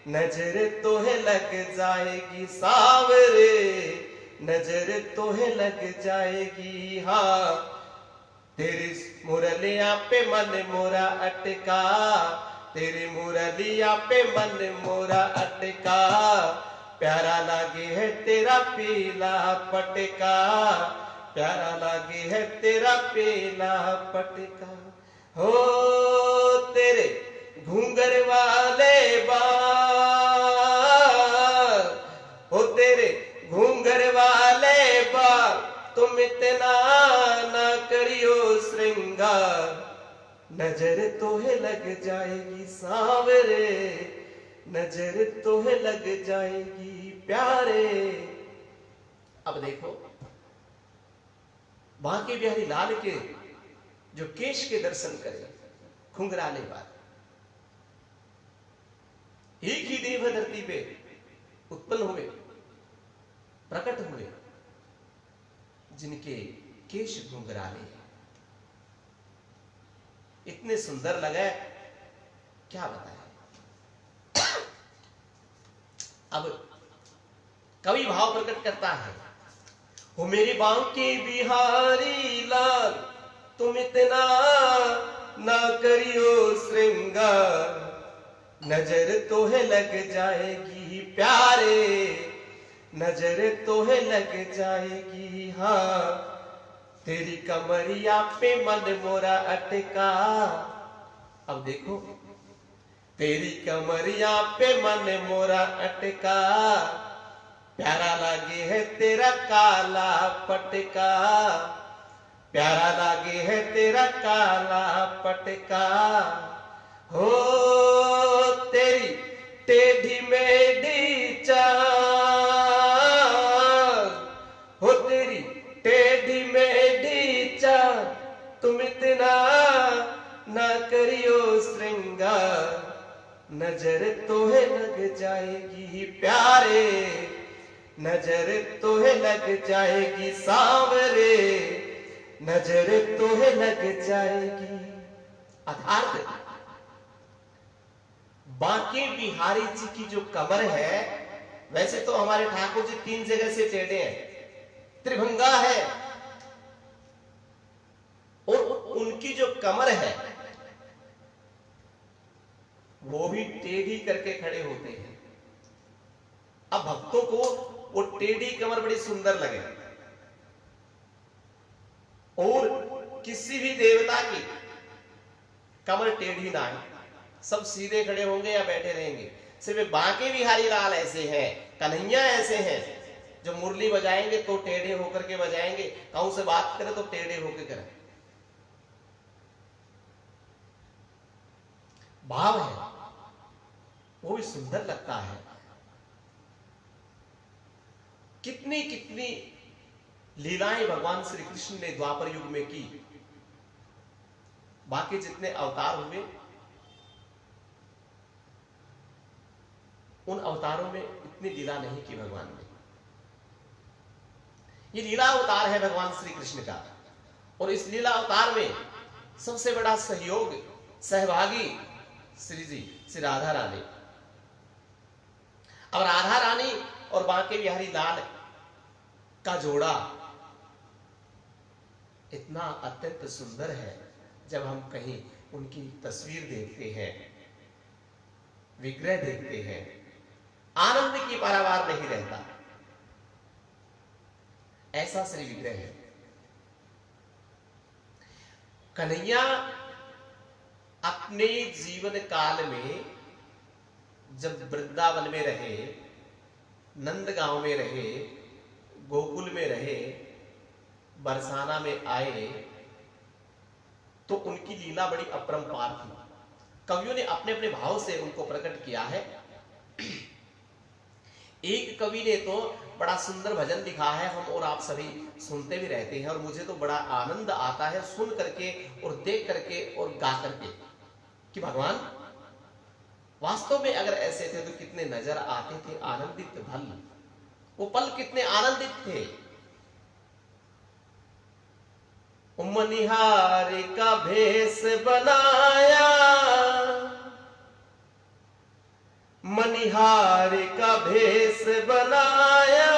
नजर तोहे लग जाएगी सावरे, नजर तोहे लग जाएगी। हाँ तेरी मुरलिया पे मन मोरा अटका, तेरी मुरलिया पे मन मोरा अटका, प्यारा लागे है तेरा पीला पटका, प्यारा लागे है तेरा पीला पटका। हो तेरे घूंगर वाले बाल, हो तेरे घूंगर वाले बाल, तुम इतना ना करियो श्रृंगार, नजर तोहे लग जाएगी सांवरे, नजर तोहे लग जाएगी प्यारे। अब देखो बांके बिहारी लाल के जो केश के दर्शन करे, घुंघराले बात, एक ही देव धरती पे उत्पन्न हुए, प्रकट हुए, जिनके केश घुंघराले इतने सुंदर लगे, क्या बताएं। अब कवि भाव प्रकट करता है, हो मेरे बांके बिहारी लाल तुम इतना ना करियो श्रृंगार, नजर तोहे लग जाएगी प्यारे, नजर तोहे लग जाएगी। हाँ तेरी कमरिया पे मन मोरा अटका। अब देखो तेरी कमरिया पे मन मोरा अटका, प्यारा लागे है तेरा काला पटका, प्यारा लागे है तेरा काला पटका। हो तेरी टेढ़ी मेढ़ी चाल, हो तेरी टेढ़ी मेढ़ी चाल, तुम इतना ना करियो श्रृंगार, नजर तोहे लग जाएगी प्यारे, नजर तोहे लग जाएगी सांवरे, नजर तोहे लग जाएगी। अर्थात बांके बिहारी जी की जो कमर है, वैसे तो हमारे ठाकुर जी 3 जगह से टेढ़े हैं, त्रिभंगा है, और उनकी जो कमर है वो भी टेढ़ी करके खड़े होते हैं। अब भक्तों को वो टेढ़ी कमर बड़ी सुंदर लगे, और किसी भी देवता की कमर टेढ़ी ना है, सब सीधे खड़े होंगे या बैठे रहेंगे। सिर्फ बांके बिहारी लाल ऐसे हैं, कन्हैया ऐसे हैं जो मुरली बजाएंगे तो टेढ़े होकर के बजाएंगे, कहूं से बात करें तो टेढ़े होकर करें। भाव है वो भी सुंदर लगता है। कितनी कितनी लीलाएं भगवान श्री कृष्ण ने द्वापर युग में की। बाकी जितने अवतार हुए उन अवतारों में इतनी लीला नहीं की भगवान ने। ये लीला अवतार है भगवान श्री कृष्ण का, और इस लीला अवतार में सबसे बड़ा सहयोग सहभागी श्री जी श्री राधा रानी। अब राधा रानी और बांके बिहारी लाल का जोड़ा इतना अत्यंत सुंदर है, जब हम कहीं उनकी तस्वीर देखते हैं, विग्रह देखते हैं, आनंद की पारावार नहीं रहता। ऐसा श्री विग्रह है। कन्हैया अपने जीवन काल में जब वृंदावन में रहे, नंदगांव में रहे, गोकुल में रहे, बरसाना में आए, तो उनकी लीला बड़ी अपरंपार थी। कवियों ने अपने अपने भाव से उनको प्रकट किया है। एक कवि ने तो बड़ा सुंदर भजन लिखा है, हम और आप सभी सुनते भी रहते हैं, और मुझे तो बड़ा आनंद आता है सुन करके और देख करके और गा करके, कि भगवान वास्तव में अगर ऐसे थे तो कितने नजर आते थे आनंदित भल, वो पल कितने आनंदित थे। मनिहार का भेष बनाया, मनिहार का भेष बनाया,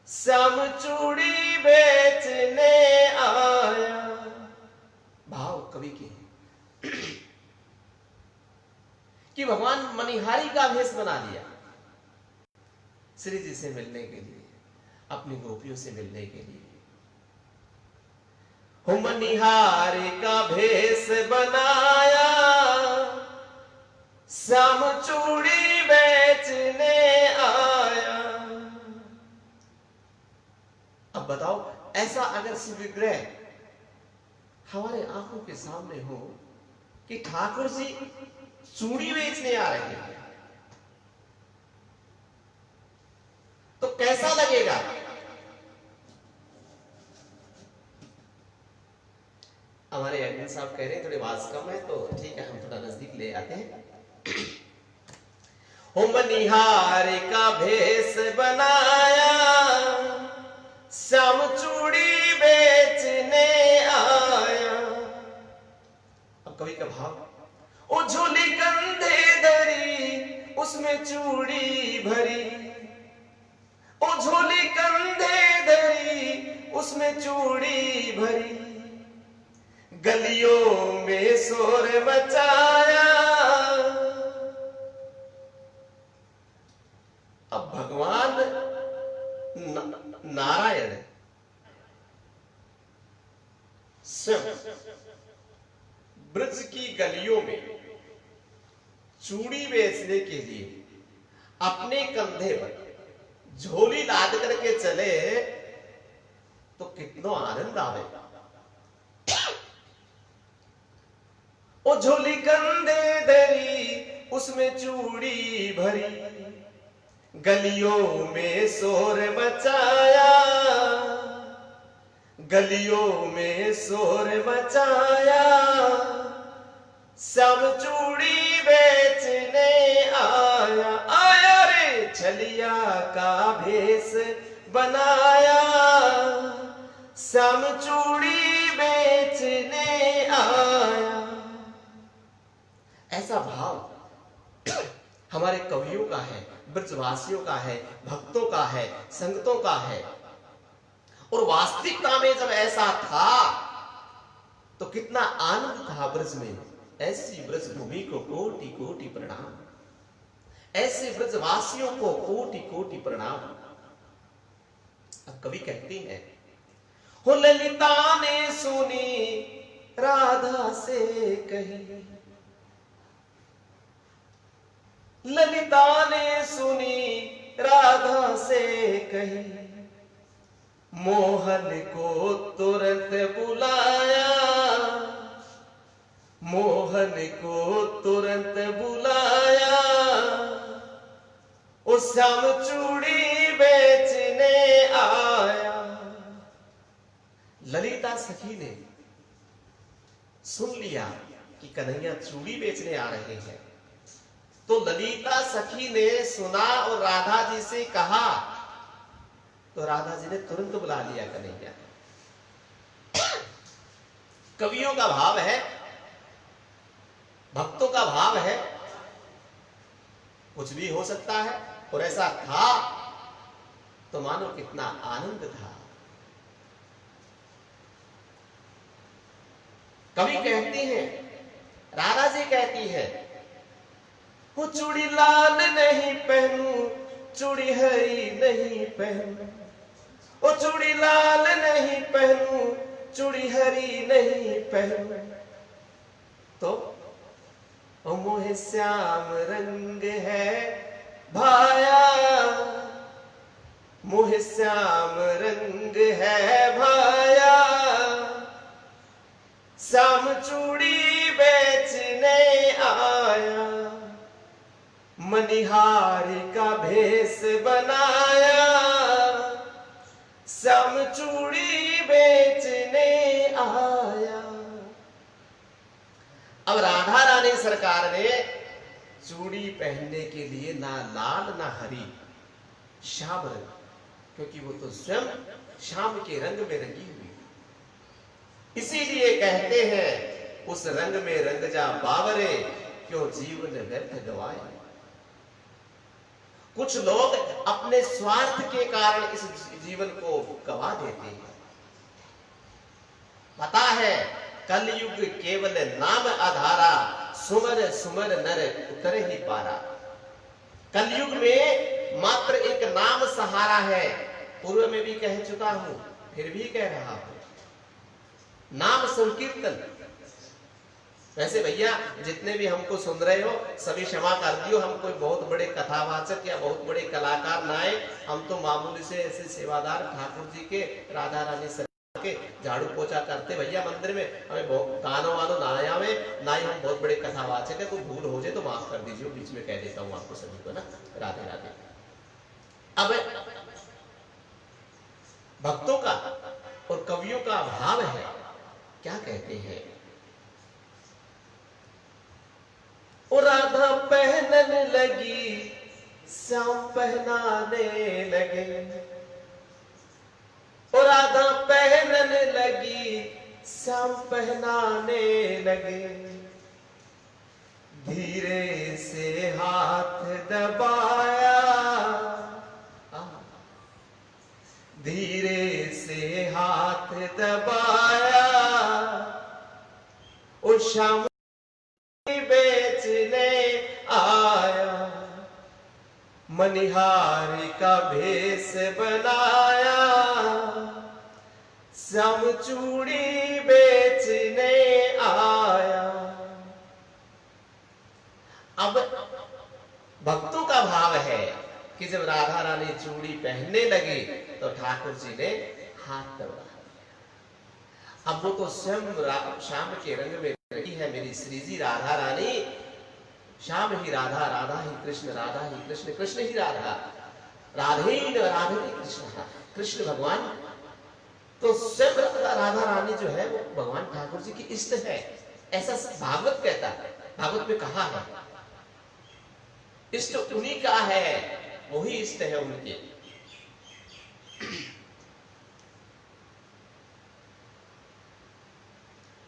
श्याम चूड़ी बेचने आया। भाव कवि के कि भगवान मनिहारी का भेष बना लिया श्री जी से मिलने के लिए, अपनी गोपियों से मिलने के लिए। हो मनिहारी का भेष बनाया, श्याम चूड़ी बेचने आया। अब बताओ, ऐसा अगर शिव विग्रह हमारे आंखों के सामने हो कि ठाकुर जी चूड़ी बेचने आ रहे हैं, तो कैसा लगेगा? हमारे एडमिन साहब कह रहे हैं थोड़ी आवाज कम है, तो ठीक है हम थोड़ा नजदीक ले आते हैं। हो मनिहार का भेष बनाया, श्याम चूड़ी बेचने आया। अब कवि का भाव, ओ झोली कंधे धरी उसमें चूड़ी भरी, ओ झोली कंधे धरी उसमें चूड़ी भरी, गलियों में शोर मचाया। अब भगवान नारायण स्वयं ब्रज की गलियों में चूड़ी बेचने के लिए अपने कंधे पर झोली लाद करके चले, तो कितना आनंद आवेगा। ओ झोली कंधे धरी उसमें चूड़ी भरी, गलियों में शोर मचाया, गलियों में शोर मचाया, श्याम चूड़ी बेचने आया। आया रे छलिया का भेष बनाया, श्याम चूड़ी बेचने आया। ऐसा भाव हमारे कवियों का है, ब्रजवासियों का है, भक्तों का है, संगतों का है। और वास्तविकता में जब ऐसा था तो कितना आनंद था ब्रज में। ऐसी ब्रज भूमि को कोटि कोटि प्रणाम, ऐसे ब्रजवासियों को कोटि कोटि प्रणाम। अब कवि कहती है, हो ललिता ने सुनी राधा से कही, ललिता ने सुनी राधा से कही, मोहन को तुरंत बुलाया, मोहन को तुरंत बुलाया, ओ श्याम चूड़ी बेचने आया। ललिता सखी ने सुन लिया कि कन्हैया चूड़ी बेचने आ रहे हैं, तो ललिता सखी ने सुना और राधा जी से कहा, तो राधा जी ने तुरंत बुला लिया कन्हैया। कवियों का भाव है, भक्तों का भाव है, कुछ भी हो सकता है। और ऐसा था तो मानो कितना आनंद था। कवि कहती हैं, राधा जी कहती है, वो चूड़ी लाल नहीं पहनू, चूड़ी हरी नहीं पहनू, वो चूड़ी लाल नहीं पहनू, चूड़ी हरी नहीं पहनू, तो मोहे श्याम रंग है भाया, मोहे श्याम रंग है भाया, श्याम चूड़ी बेचने आया, मनिहारी का भेष बनाया, श्याम चूड़ी बेचने आया। अब राधा रानी सरकार ने चूड़ी पहनने के लिए ना लाल ना हरी, श्याम रंग, क्योंकि वो तो स्वयं श्याम के रंग में रंगी हुई। इसीलिए कहते हैं, उस रंग में रंग जा बावरे, क्यों जीवन व्यर्थ गवाए। कुछ लोग अपने स्वार्थ के कारण इस जीवन को गवा देते हैं। पता है कलयुग केवल नाम आधारा, सुमर सुमर नर उतर ही पारा। कलयुग में मात्र एक नाम सहारा है। पूर्व में भी कह चुका हूं, फिर भी कह रहा हूं, नाम संकीर्तन। वैसे भैया जितने भी हमको सुन रहे हो सभी क्षमा कर दियो, हम कोई बहुत बड़े कथावाचक या बहुत बड़े कलाकार ना आए, हम तो मामूली से ऐसे सेवादार ठाकुर जी के, राधा रानी सरकार के झाड़ू पोछा करते भैया मंदिर में, हमें गानो वानो ना आवे, ना ही हम बहुत बड़े कथावाचक है, कोई भूल हो जाए तो माफ कर दीजिए, बीच में कह देता हूँ आपको सभी को ना, राधे राधे। अब भक्तों का और कवियों का भाव है, क्या कहते हैं, ओ राधा पहनने लगी श्याम पहनाने लगे, ओ राधा पहनने लगी श्याम पहनाने लगे, धीरे से हाथ दबाया, धीरे से हाथ दबाया, ओ श्याम बेचने आया, मनिहारी का भेष बनाया, श्याम चूड़ी बेचने आया। अब भक्तों का भाव है कि जब राधा रानी चूड़ी पहनने लगी तो ठाकुर जी ने हाथ दबाया। अब वो तो स्वयं श्याम के रंग में रही है मेरी श्री जी राधा रानी, श्याम ही राधा, राधा ही कृष्ण, राधा ही कृष्ण, कृष्ण ही राधा, राधे राधे कृष्ण, कृष्ण भगवान तो स्वयं राधा रानी जो है वो भगवान ठाकुर जी की इष्ट है, ऐसा भागवत कहता है, भागवत में कहा है इष्ट उन्हीं का है, वही इष्ट है उनके।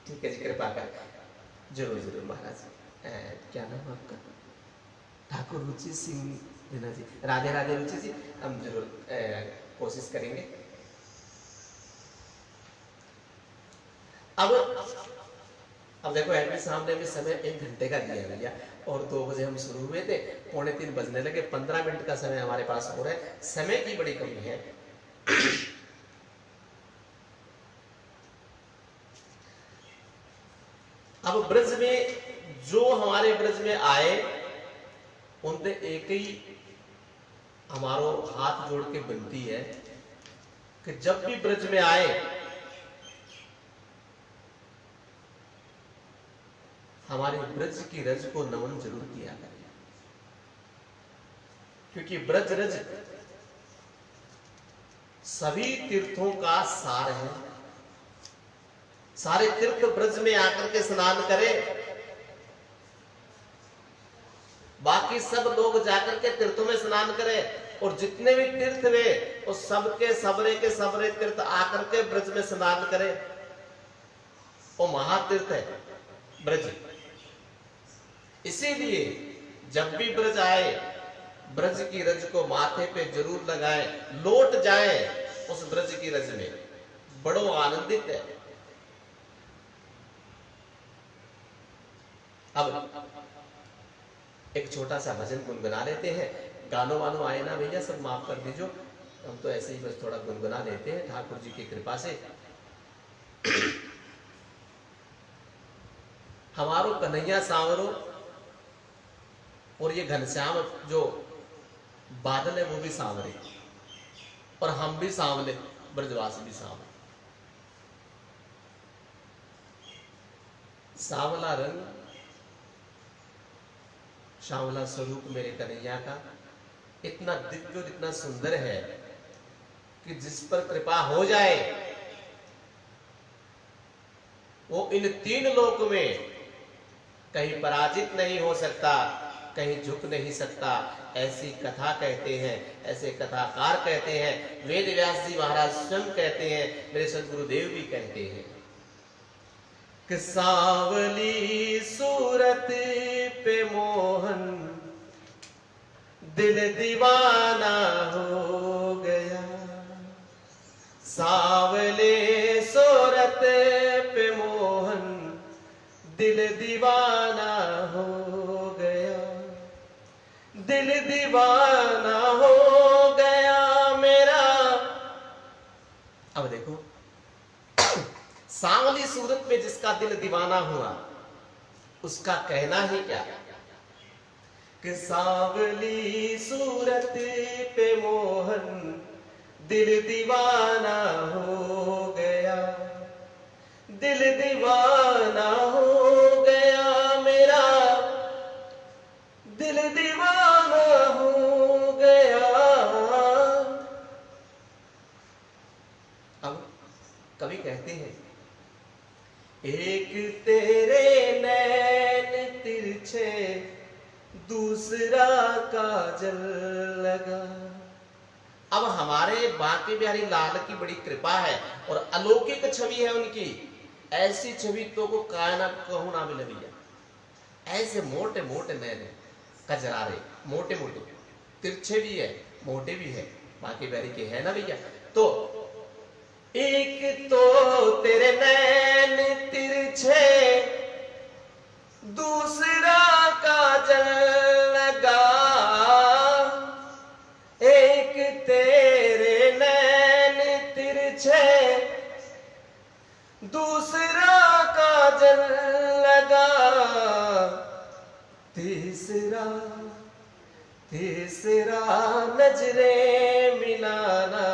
ठीक है जी, कृपा कर जरूर जरूर महाराज। क्या नाम आपका? ठाकुर रुचि सिंह मीना जी, राधे राधे रुचि जी, हम जरूर कोशिश करेंगे। अब देखो एडमिन साहब ने हमें समय 1 घंटे का दिया भैया, और 2 बजे हम शुरू हुए थे, 2:45 बजने लगे, 15 मिनट का समय हमारे पास हो रहा है, समय की बड़ी कमी है। अब ब्रज में जो हमारे ब्रज में आए उनसे एक ही हमारो हाथ जोड़ के विनती है कि जब भी ब्रज में आए हमारे ब्रज की रज को नमन जरूर किया करें, क्योंकि ब्रज रज सभी तीर्थों का सार है। सारे तीर्थ ब्रज में आकर के स्नान करें, बाकी सब लोग जाकर के तीर्थों में स्नान करें, और जितने भी तीर्थ वे उस सबके सबरे तीर्थ आकर के ब्रज में स्नान करें। वो महातीर्थ है ब्रज, इसीलिए जब भी ब्रज आए ब्रज की रज को माथे पे जरूर लगाए, लौट जाए उस ब्रज की रज में, बड़ो आनंदित है। अब एक छोटा सा भजन गुनगुना लेते हैं, गानों वानों आए ना भैया सब माफ कर दीजिए, हम तो ऐसे ही बस थोड़ा गुनगुना लेते हैं ठाकुर जी की कृपा से। हमारो कन्हैया सांवरो, और ये घनश्याम जो बादल है वो भी सांवरे, और हम भी सांवले, ब्रजवासी भी सांवले। सांवला रंग, सांवला स्वरूप मेरे कन्हैया का इतना दिव्य और इतना सुंदर है कि जिस पर कृपा हो जाए वो इन 3 लोक में कहीं पराजित नहीं हो सकता, कहीं झुक नहीं सकता। ऐसी कथा कहते हैं, ऐसे कथाकार कहते हैं, वेद व्यास जी महाराज स्वयं कहते हैं, मेरे सदगुरुदेव भी कहते हैं कि सांवली सूरत पे मोहन दिल दीवाना हो गया, सांवले सूरत पे मोहन दिल दीवाना हो गया, दिल दीवाना हो गया मेरा। अब देखो, सांवली सूरत में जिसका दिल दीवाना हुआ उसका कहना ही क्या कि सांवली सूरत पे मोहन दिल दीवाना हो गया, दिल दीवाना हो गया मेरा, दिल दीवाना हो गया। अब कवि कहते हैं, एक तेरे नैन तिरछे दूसरा काजल लगा। अब हमारे बांके बिहारी लाल की बड़ी कृपा है और अलौकिक छवि है उनकी। ऐसी छवि तो को कायनात कहूं ना मिले भैया। ऐसे मोटे मोटे नैन कजरारे, मोटे मोटे, तिरछे भी है मोटे भी है, बांके बिहारी के है ना भैया। तो एक तो तेरे नैन तिरछे दूसरा काजल लगा, एक तेरे नैन तिरछे दूसरा काजल लगा, तीसरा तीसरा नजरें मिलाना,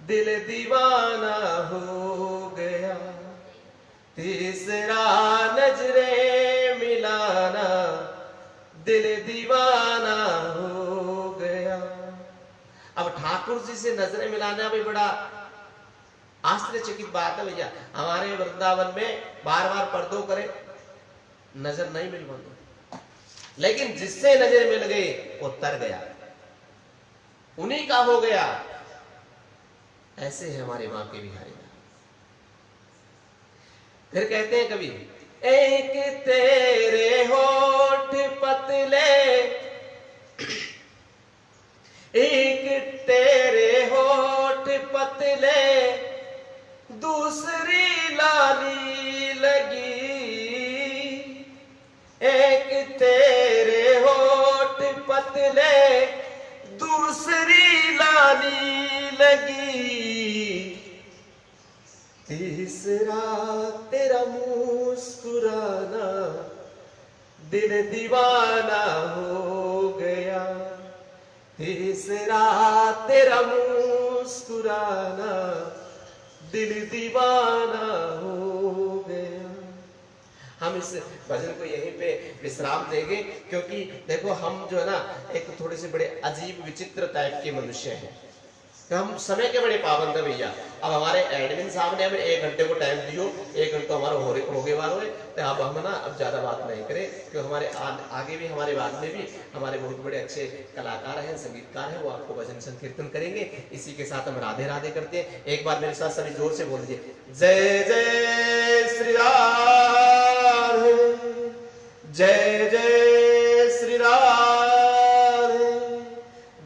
दिल दीवाना हो गया, तीसरा नजरें मिलाना, दिल दीवाना हो गया। अब ठाकुर जी से नजरें मिलाना भी बड़ा आश्चर्यचकित बात है भैया। हमारे वृंदावन में बार बार पर्दों करे नजर नहीं मिल पाती, लेकिन जिससे नजर मिल गई वो तर गया, उन्हीं का हो गया। ऐसे है हमारे बांके बिहारी। फिर कहते हैं कवि, एक तेरे होठ पतले, एक तेरे होठ पतले दूसरी लाली लगी, एक तेरे होठ पतले दूसरी लाली लगी, तीसरा तेरा मुस्कुराना, दिल दीवाना हो गया, तीसरा तेरा मुस्कुराना, दिल दीवाना हो गया। हम इस भजन को यहीं पे विश्राम देंगे, क्योंकि देखो हम जो है ना एक थोड़े से बड़े अजीब विचित्र टाइप के मनुष्य हैं, तो हम समय के बड़े पाबंद है भैया। अब हमारे एडमिन साहब ने हमें 1 घंटे को टाइम दियो, 1 घंटा हमारा हो गए वार हुए, तो अब हम ना अब ज्यादा बात नहीं करें, क्योंकि हमारे आगे भी हमारे बाद में भी हमारे बहुत बड़े अच्छे कलाकार हैं, संगीतकार हैं, वो आपको भजन संकीर्तन करेंगे। इसी के साथ हम राधे राधे करते हैं। एक बार मेरे साथ सभी जोर से बोल दीजिए, जय जय श्री राधे, जय जय श्री राधे,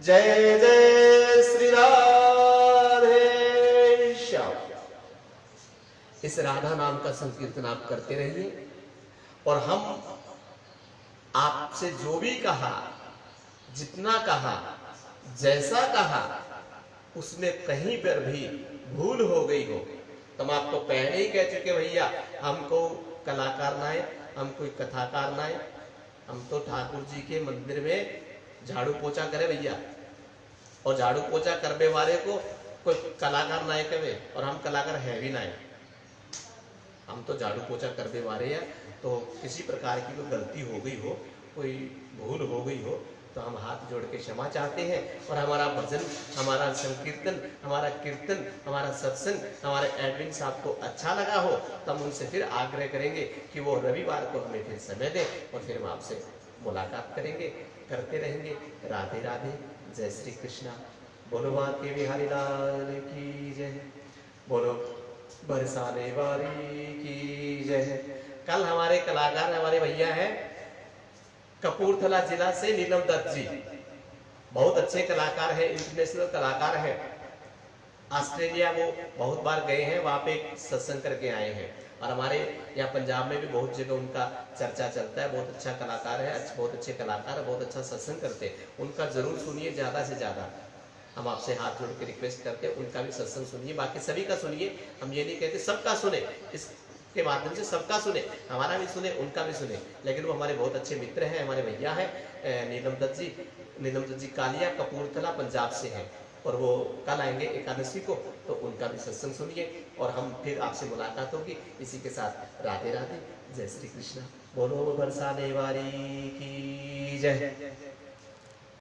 जय जय श्री राधे। इस राधा नाम का संकीर्तन आप करते रहिए, और हम आपसे जो भी कहा, जितना कहा, जैसा कहा, उसमें कहीं पर भी भूल हो गई हो तो हम आपको पहले ही कह चुके भैया, हमको कलाकार ना है, हम कोई कथाकार ना है, हम तो ठाकुर जी के मंदिर में झाड़ू पोछा करे भैया, और झाड़ू पोछा करने वाले को कोई कलाकार ना है कहे, और हम कलाकार है भी ना है, हम तो झाड़ू पोछा करने वाले हैं। तो किसी प्रकार की कोई गलती हो गई हो, कोई भूल हो गई हो, तो हम हाथ जोड़ के क्षमा चाहते हैं। और हमारा भजन, हमारा संकीर्तन, हमारा कीर्तन, हमारा सत्संग हमारे एडमिन साहब को अच्छा लगा हो तो हम उनसे फिर आग्रह करेंगे कि वो रविवार को हमें फिर समय दें, और फिर हम आपसे मुलाकात करेंगे, करते रहेंगे। राधे राधे, जय श्री कृष्णा। बोलो बांके बिहारी लाल की जय, बोलो बरसाने वाली की जय। कल हमारे कलाकार हमारे भैया हैं कपूरथला जिला से नीलम दत्त जी, बहुत अच्छे कलाकार हैं, इंटरनेशनल कलाकार हैं। ऑस्ट्रेलिया वो बहुत बार गए हैं, वहां पे सत्संग करके आए हैं, और हमारे यहाँ पंजाब में भी बहुत जगह उनका चर्चा चलता है। बहुत अच्छा कलाकार है, बहुत अच्छे कलाकार है, बहुत अच्छा सत्संग करते हैं। उनका जरूर सुनिए, ज्यादा से ज्यादा हम आपसे हाथ जोड़ के रिक्वेस्ट करते हैं, उनका भी सत्संग सुनिए, बाकी सभी का सुनिए। हम ये नहीं कहते सबका सुने, इसके माध्यम से सबका सुने, हमारा भी सुने, उनका भी सुने, लेकिन वो हमारे बहुत अच्छे मित्र हैं, हमारे भैया हैं नीलम दत्त जी। नीलम दत्त जी कालिया कपूरथला पंजाब से हैं, और वो कल आएंगे एकादशी को, तो उनका भी सत्संग सुनिए और हम फिर आपसे मुलाकात होगी। इसी के साथ राधे राधे, जय श्री कृष्ण। बोलो बरसाने वाली की जय।